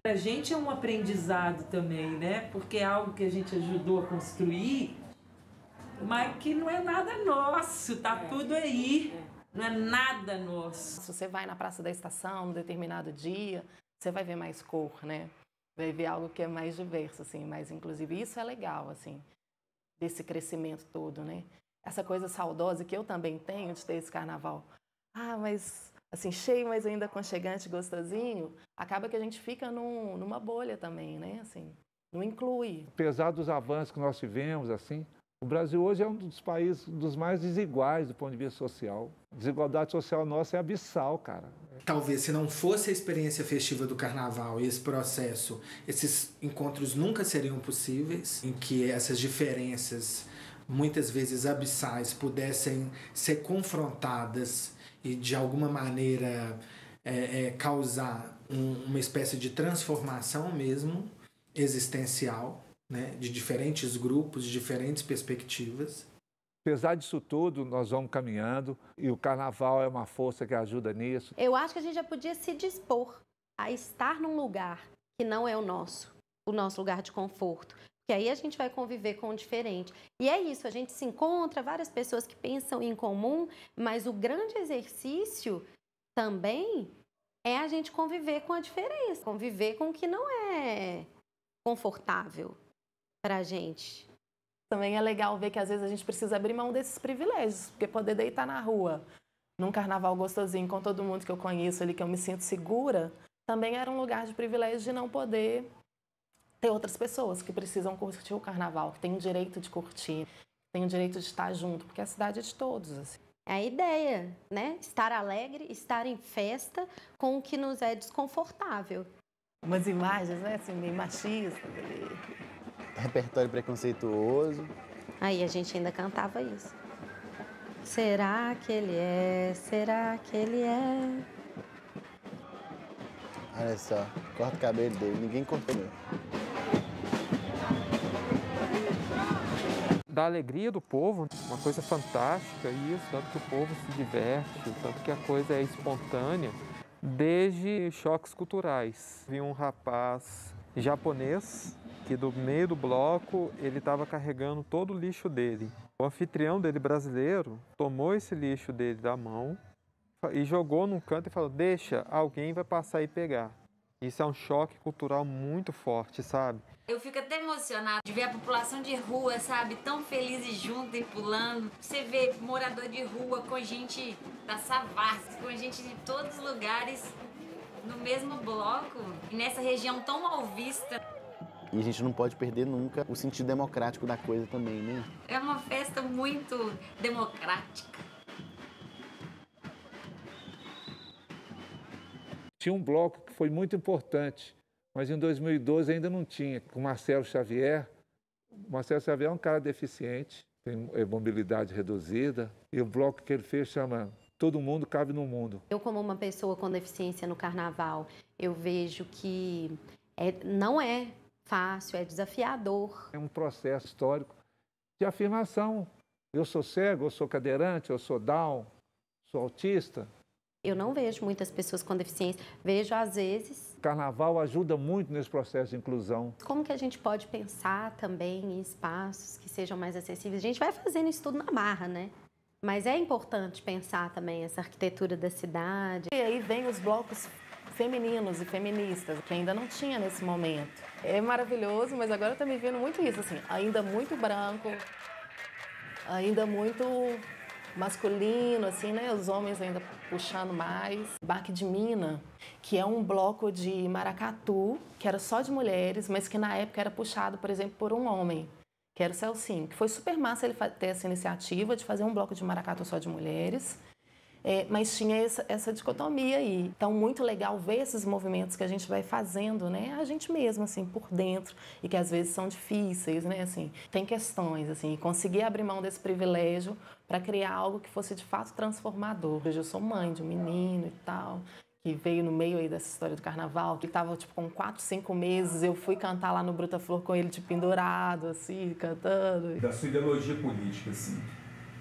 A gente é um aprendizado também, né? Porque é algo que a gente ajudou a construir, mas que não é nada nosso, tá tudo aí. Não é nada nosso. Se você vai na Praça da Estação, num determinado dia, você vai ver mais cor, né? Vai ver algo que é mais diverso, assim, mais inclusivo. E isso é legal, assim, desse crescimento todo, né? Essa coisa saudosa que eu também tenho de ter esse carnaval. Ah, mas, assim, cheio, mas ainda aconchegante, gostosinho. Acaba que a gente fica numa bolha também, né? Assim, não inclui. Apesar dos avanços que nós tivemos, assim, o Brasil hoje é um dos países dos mais desiguais do ponto de vista social. A desigualdade social nossa é abissal, cara. Talvez se não fosse a experiência festiva do carnaval e esse processo, esses encontros nunca seriam possíveis, em que essas diferenças, muitas vezes abissais, pudessem ser confrontadas e de alguma maneira causar uma espécie de transformação mesmo existencial, né, de diferentes grupos, de diferentes perspectivas. Apesar disso tudo, nós vamos caminhando e o carnaval é uma força que ajuda nisso. Eu acho que a gente já podia se dispor a estar num lugar que não é o nosso lugar de conforto. Porque aí a gente vai conviver com o diferente. E é isso, a gente se encontra, várias pessoas que pensam em comum, mas o grande exercício também é a gente conviver com a diferença, conviver com o que não é confortável pra gente. Também é legal ver que às vezes a gente precisa abrir mão desses privilégios, porque poder deitar na rua, num carnaval gostosinho com todo mundo que eu conheço ali, que eu me sinto segura, também era um lugar de privilégio de não poder ter outras pessoas que precisam curtir o carnaval, que têm o direito de curtir, têm o direito de estar junto, porque a cidade é de todos, assim. É a ideia, né? Estar alegre, estar em festa com o que nos é desconfortável. Umas imagens, né, assim, meio machistas. Repertório preconceituoso. Aí a gente ainda cantava isso. Será que ele é? Será que ele é? Olha só, Corta o cabelo dele, ninguém cortou. Da alegria do povo, uma coisa fantástica isso, tanto que o povo se diverte, tanto que a coisa é espontânea, desde choques culturais. Vi um rapaz japonês que do meio do bloco ele estava carregando todo o lixo dele. O anfitrião dele brasileiro tomou esse lixo dele da mão e jogou num canto e falou: deixa, alguém vai passar e pegar. Isso é um choque cultural muito forte, sabe? Eu fico até emocionada de ver a população de rua, sabe, tão felizes junto e pulando. Você vê morador de rua com gente da Savassi, com gente de todos os lugares no mesmo bloco, e nessa região tão mal vista. E a gente não pode perder nunca o sentido democrático da coisa também, né? É uma festa muito democrática. Tinha um bloco que foi muito importante, mas em 2012 ainda não tinha, com o Marcelo Xavier. O Marcelo Xavier é um cara deficiente, tem mobilidade reduzida, e o bloco que ele fez chama Todo Mundo Cabe no Mundo. Eu, como uma pessoa com deficiência no carnaval, eu vejo que não é fácil, é desafiador. É um processo histórico de afirmação. Eu sou cego, eu sou cadeirante, eu sou Down, sou autista. Eu não vejo muitas pessoas com deficiência, vejo às vezes. O carnaval ajuda muito nesse processo de inclusão. Como que a gente pode pensar também em espaços que sejam mais acessíveis? A gente vai fazendo isso tudo na marra, né? Mas é importante pensar também essa arquitetura da cidade. E aí vem os blocos femininos e feministas, que ainda não tinha nesse momento. É maravilhoso, mas agora tá me vendo muito isso, assim, ainda muito branco, ainda muito masculino, assim, né? Os homens ainda puxando mais. Baque de Mina, que é um bloco de maracatu, que era só de mulheres, mas que na época era puxado, por exemplo, por um homem, que era o Celcinho, que foi super massa ele ter essa iniciativa de fazer um bloco de maracatu só de mulheres, mas tinha essa dicotomia aí. Então, muito legal ver esses movimentos que a gente vai fazendo, né? A gente mesmo, assim, por dentro, e que às vezes são difíceis, né? Assim, tem questões, assim, conseguir abrir mão desse privilégio para criar algo que fosse de fato transformador. Hoje eu sou mãe de um menino e tal, que veio no meio aí dessa história do carnaval, que estava tipo com 4, 5 meses, eu fui cantar lá no Bruta Flor com ele de pendurado, assim, cantando. Da sua ideologia política, assim,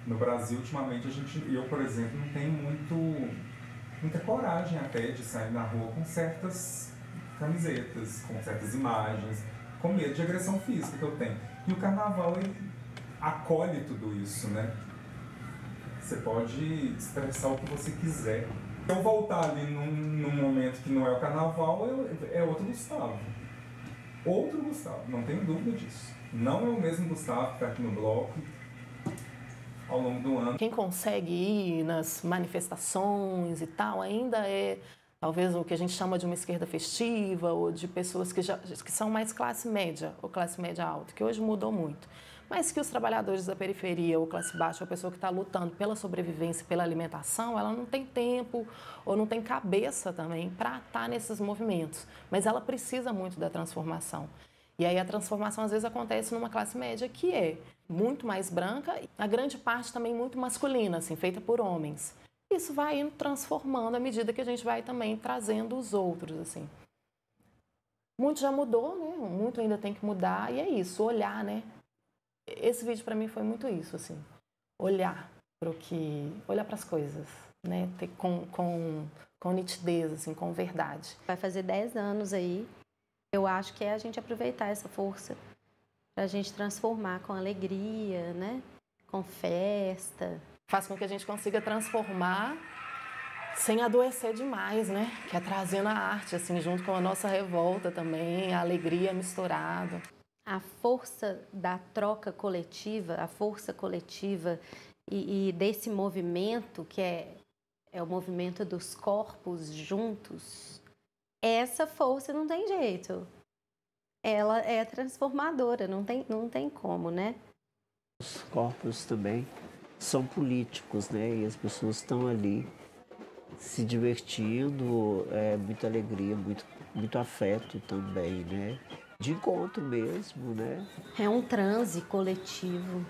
no Brasil, ultimamente, eu, por exemplo, não tenho muita coragem até de sair na rua com certas camisetas, com certas imagens, com medo de agressão física que eu tenho. E o carnaval, ele acolhe tudo isso, né? Você pode expressar o que você quiser. Se eu voltar ali num momento que não é o carnaval, é outro Gustavo. Outro Gustavo, não tenho dúvida disso. Não é o mesmo Gustavo que está aqui no bloco ao longo do ano. Quem consegue ir nas manifestações e tal ainda é talvez o que a gente chama de uma esquerda festiva ou de pessoas que são mais classe média ou classe média alta, que hoje mudou muito. Mas que os trabalhadores da periferia ou classe baixa, a pessoa que está lutando pela sobrevivência, pela alimentação, ela não tem tempo ou não tem cabeça também para estar nesses movimentos. Mas ela precisa muito da transformação. E aí a transformação às vezes acontece numa classe média que é muito mais branca, a grande parte também muito masculina, assim, feita por homens. Isso vai indo transformando à medida que a gente vai também trazendo os outros, assim. Muito já mudou, né? Muito ainda tem que mudar e é isso, olhar, né? Esse vídeo para mim foi muito isso, assim, olhar para as coisas, né, ter com nitidez, assim, com verdade. Vai fazer 10 anos aí, eu acho que é a gente aproveitar essa força para a gente transformar com alegria, né, com festa. Faz com que a gente consiga transformar sem adoecer demais, né, que é trazendo a arte, assim, junto com a nossa revolta também, a alegria misturada. A força da troca coletiva, a força coletiva e desse movimento, que é o movimento dos corpos juntos, essa força não tem jeito. Ela é transformadora, não tem como, né? Os corpos também são políticos, né? E as pessoas estão ali se divertindo, muita alegria, muito afeto também, né? De encontro mesmo, né? É um transe coletivo.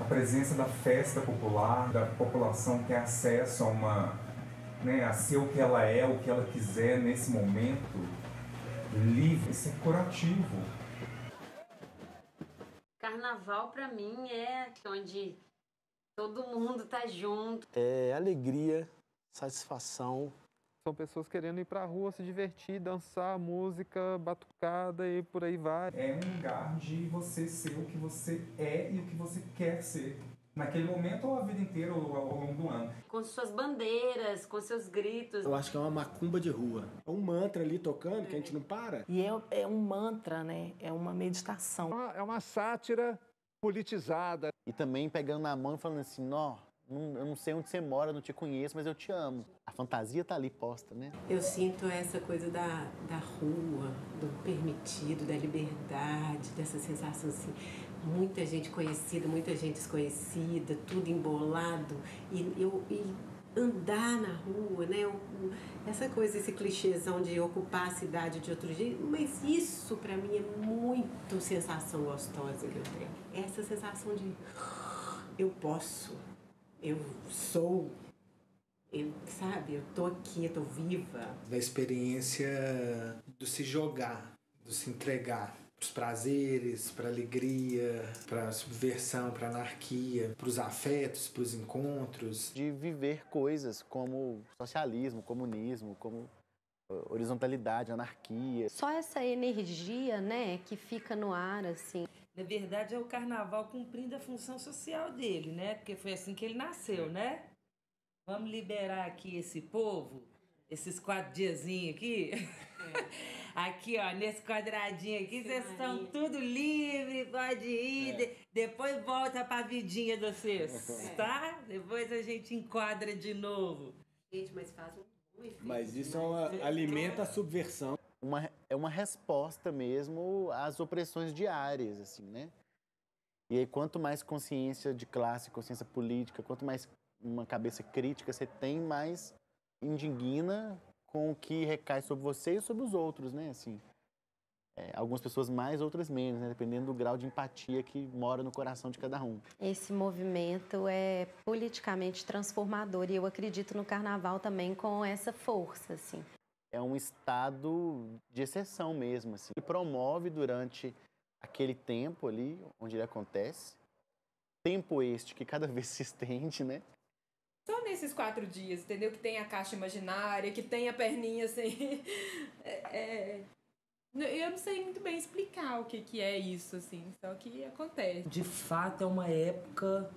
A presença da festa popular, da população ter acesso a a ser o que ela é, o que ela quiser nesse momento, livre, isso é curativo. Carnaval, pra mim, é onde todo mundo tá junto. É alegria, satisfação. São pessoas querendo ir pra rua, se divertir, dançar, música, batucada e por aí vai. É um lugar de você ser o que você é e o que você quer ser. Naquele momento ou a vida inteira ou ao longo do ano. Com suas bandeiras, com seus gritos. Eu acho que é uma macumba de rua. É um mantra ali tocando que a gente não para. E é um mantra, né? É uma meditação. É uma sátira politizada. E também pegando na mão e falando assim, eu não sei onde você mora, não te conheço, mas eu te amo. A fantasia tá ali posta, né? Eu sinto essa coisa da rua, do permitido, da liberdade, dessa sensação assim, muita gente conhecida, muita gente desconhecida, tudo embolado. E andar na rua, né? Essa coisa, esse clichêzão de ocupar a cidade de outro jeito, mas isso pra mim é muito sensação gostosa que eu tenho. Essa sensação de eu posso, eu sou, sabe, eu tô aqui, eu tô viva. Da experiência do se jogar, do se entregar pros prazeres, pra alegria, pra subversão, pra anarquia, pros afetos, pros encontros. De viver coisas como socialismo, comunismo, como horizontalidade, anarquia. Só essa energia, né, que fica no ar, assim. Na verdade, é o carnaval cumprindo a função social dele, né? Porque foi assim que ele nasceu, né? Vamos liberar aqui esse povo, esses 4 diazinhos aqui. Aqui, ó, nesse quadradinho aqui, vocês estão tudo livre, pode ir. Depois volta pra vidinha de vocês, tá? Depois a gente enquadra de novo. Gente, mas faz um bom efeito. Mas isso alimenta a subversão. É uma resposta mesmo às opressões diárias, assim, né? E aí, quanto mais consciência de classe, consciência política, quanto mais uma cabeça crítica você tem, mais indigna com o que recai sobre você e sobre os outros, né? Assim, algumas pessoas mais, outras menos, né? Dependendo do grau de empatia que mora no coração de cada um. Esse movimento é politicamente transformador e eu acredito no carnaval também com essa força, assim. É um estado de exceção mesmo, assim. Ele promove durante aquele tempo ali onde ele acontece, tempo este que cada vez se estende, né? Só nesses 4 dias, entendeu? Que tem a caixa imaginária, que tem a perninha assim. Eu não sei muito bem explicar o que é isso, assim, só que acontece. De fato, é uma época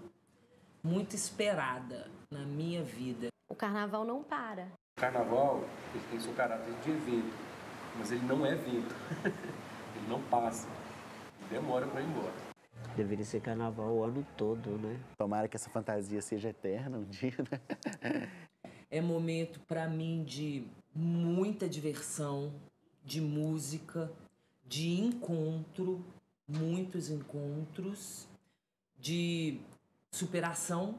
muito esperada na minha vida. O carnaval não para. O carnaval, ele tem seu caráter de evento, mas ele não é evento. Ele não passa. Ele demora para ir embora. Deveria ser carnaval o ano todo, né? Tomara que essa fantasia seja eterna um dia, né? É momento para mim de muita diversão, de música, de encontro, muitos encontros, de superação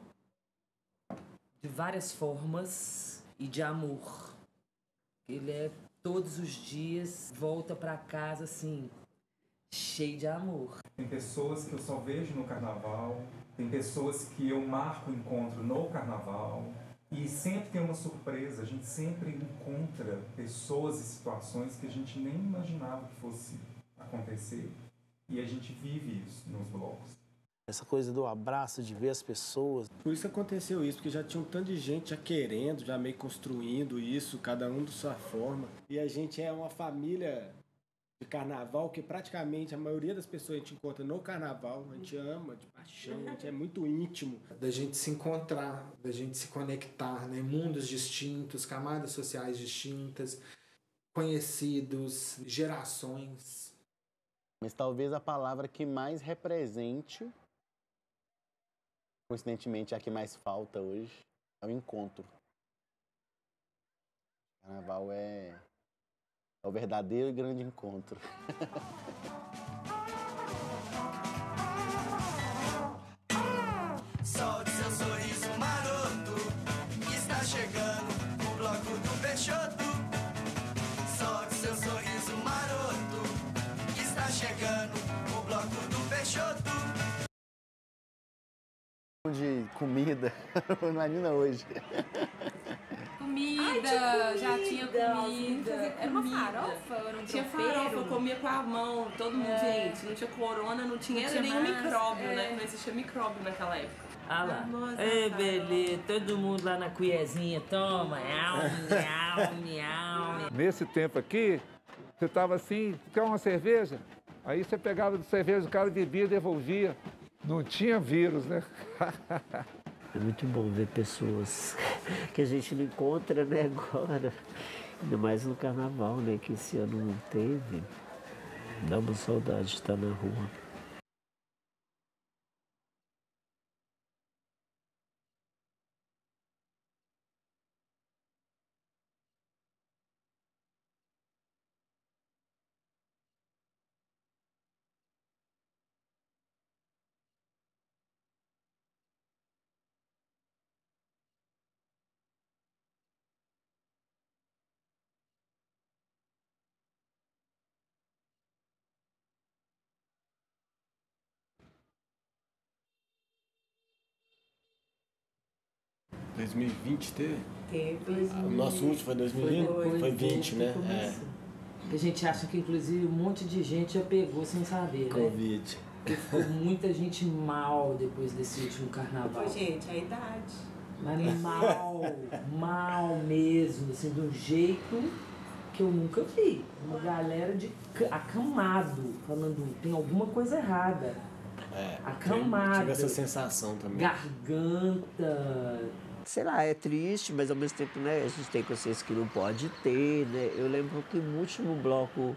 de várias formas e de amor. Ele é todos os dias volta para casa assim, cheio de amor. Tem pessoas que eu só vejo no carnaval, tem pessoas que eu marco o encontro no carnaval e sempre tem uma surpresa, a gente sempre encontra pessoas e situações que a gente nem imaginava que fosse acontecer e a gente vive isso nos blocos. Essa coisa do abraço, de ver as pessoas. Por isso aconteceu isso, porque já tinha um tanto de gente já querendo, já meio construindo isso, cada um de sua forma. E a gente é uma família de carnaval que praticamente a maioria das pessoas a gente encontra no carnaval, a gente ama de paixão, a gente é muito íntimo. Da gente se encontrar, da gente se conectar, né? Mundos distintos, camadas sociais distintas, conhecidos, gerações. Mas talvez a palavra que mais represente, coincidentemente, a que mais falta hoje, é o encontro. Carnaval é o verdadeiro e grande encontro. Solte seu sorriso maroto, está chegando o bloco do Peixoto. Solte seu sorriso maroto, está chegando o bloco do Peixoto. De comida, não imagina hoje. comida, já tinha comida. Era uma farofa? Era um Tinha tropeiro? farofa, comia com a mão, todo mundo, gente. Não tinha corona, não tinha nenhum micróbio, né? Não existia micróbio naquela época. Ah lá. Ei, beleza, todo mundo lá na cuiazinha, toma. Miau, miau. Nesse tempo aqui, você estava assim, quer uma cerveja? Aí você pegava a cerveja, o cara bebia e devolvia. Não tinha vírus, né? É muito bom ver pessoas que a gente não encontra, né, agora. Ainda mais no carnaval, né, que esse ano não teve. Dá uma saudade de estar na rua. Em 2020 teve? Teve. O nosso último foi 2020? Foi 20, né? A gente acha que, inclusive, um monte de gente já pegou sem saber, né? Covid. E ficou muita gente mal depois desse último carnaval. Pô, gente, a idade. Mas mal mesmo, assim, de um jeito que eu nunca vi. Uma galera acamado, falando, tem alguma coisa errada. Acamada. Tive essa sensação também. Garganta. Sei lá, é triste, mas ao mesmo tempo, né, a gente tem consciência que não pode ter, né? Eu lembro que o último bloco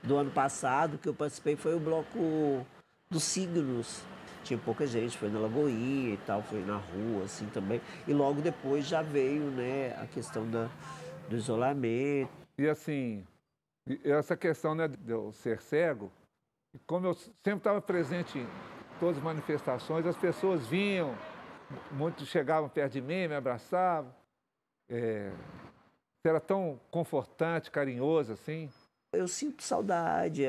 do ano passado que eu participei foi o bloco dos signos. Tinha pouca gente, foi na Lagoinha e tal, foi na rua, assim, também. E logo depois já veio, né, a questão do isolamento. E assim, essa questão, né, de eu ser cego, como eu sempre estava presente em todas as manifestações, as pessoas vinham, muitos chegavam perto de mim, me abraçavam. Era tão confortante, carinhoso, assim. Eu sinto saudade,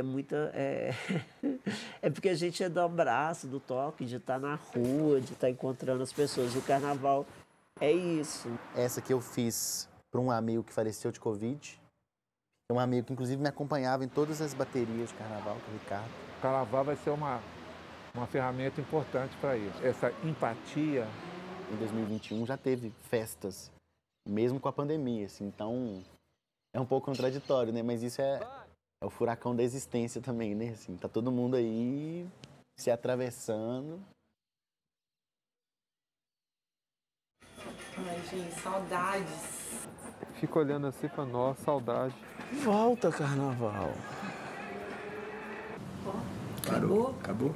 é porque a gente é do abraço, do toque, de estar na rua, de estar encontrando as pessoas. E o carnaval é isso. Essa que eu fiz para um amigo que faleceu de Covid. Um amigo que, inclusive, me acompanhava em todas as baterias de carnaval, que é o Ricardo. O carnaval vai ser uma ferramenta importante para isso. Essa empatia. Em 2021 já teve festas, mesmo com a pandemia, assim, então é um pouco contraditório, né? Mas isso é o furacão da existência também, né? Assim, tá todo mundo aí se atravessando. Ai, gente, saudades. Fico olhando assim pra nós, saudade. Volta, carnaval. Parou? Acabou?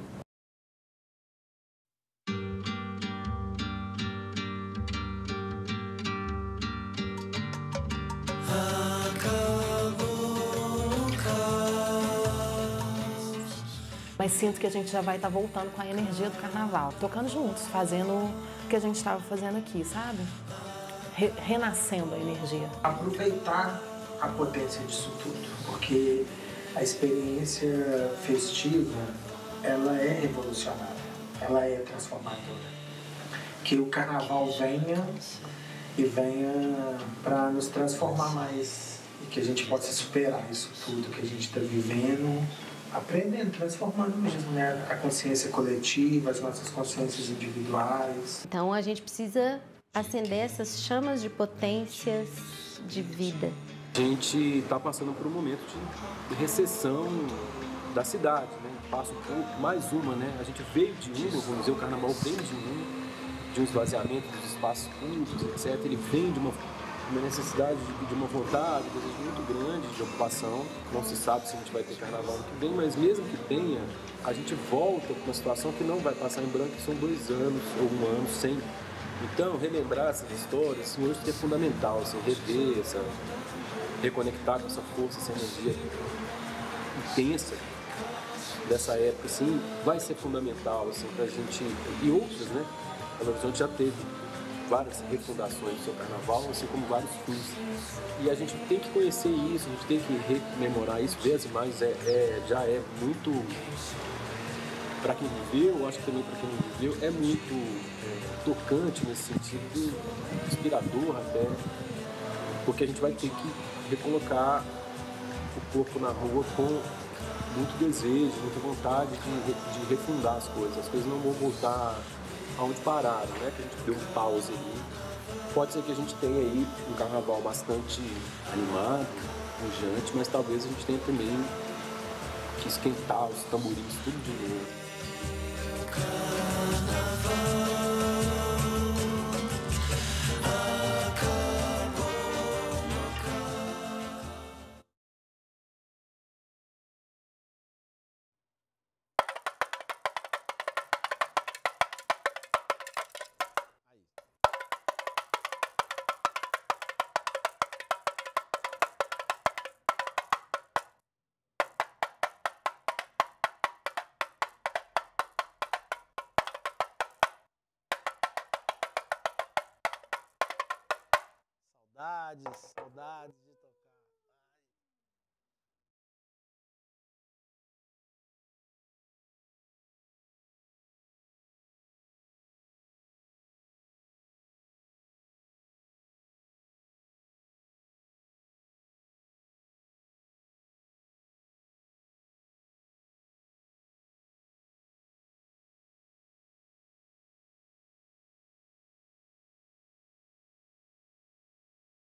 Mas sinto que a gente já vai estar voltando com a energia do carnaval, tocando juntos, fazendo o que a gente estava fazendo aqui, sabe? Renascendo a energia. Aproveitar a potência disso tudo, porque a experiência festiva, ela é revolucionária, ela é transformadora. Que o carnaval venha para nos transformar mais e que a gente possa superar isso tudo que a gente está vivendo, aprendendo, transformando mesmo, né? A consciência coletiva, as nossas consciências individuais. Então a gente precisa acender essas chamas de potências de vida. A gente está passando por um momento de recessão da cidade, né? Passa um pouco, mais uma, né? A gente veio de uma, vamos dizer, o carnaval vem de um esvaziamento dos espaços públicos, etc. Ele vem de uma necessidade, de uma vontade, um desejo muito grande de ocupação. Não se sabe se a gente vai ter carnaval ano que vem, mas mesmo que tenha, a gente volta para uma situação que não vai passar em branco, que são 2 anos ou 1 ano sem. Então, relembrar essas histórias, assim, hoje é fundamental, assim, rever, reconectar com essa força, essa energia intensa dessa época, assim, vai ser fundamental, assim, pra gente, e outras, né? A Belo Horizonte já teve várias refundações do seu carnaval, assim como vários fins. E a gente tem que conhecer isso, a gente tem que rememorar isso, ver as imagens, já é muito, para quem viveu, eu acho que também para quem não viveu, é muito tocante nesse sentido, inspirador até, porque a gente vai ter que recolocar o corpo na rua com muito desejo, muita vontade de refundar as coisas. As coisas não vão voltar aonde pararam, né? Que a gente deu um pause ali. Pode ser que a gente tenha aí um carnaval bastante animado, pujante, mas talvez a gente tenha também que esquentar os tamborins tudo de novo. Saudades de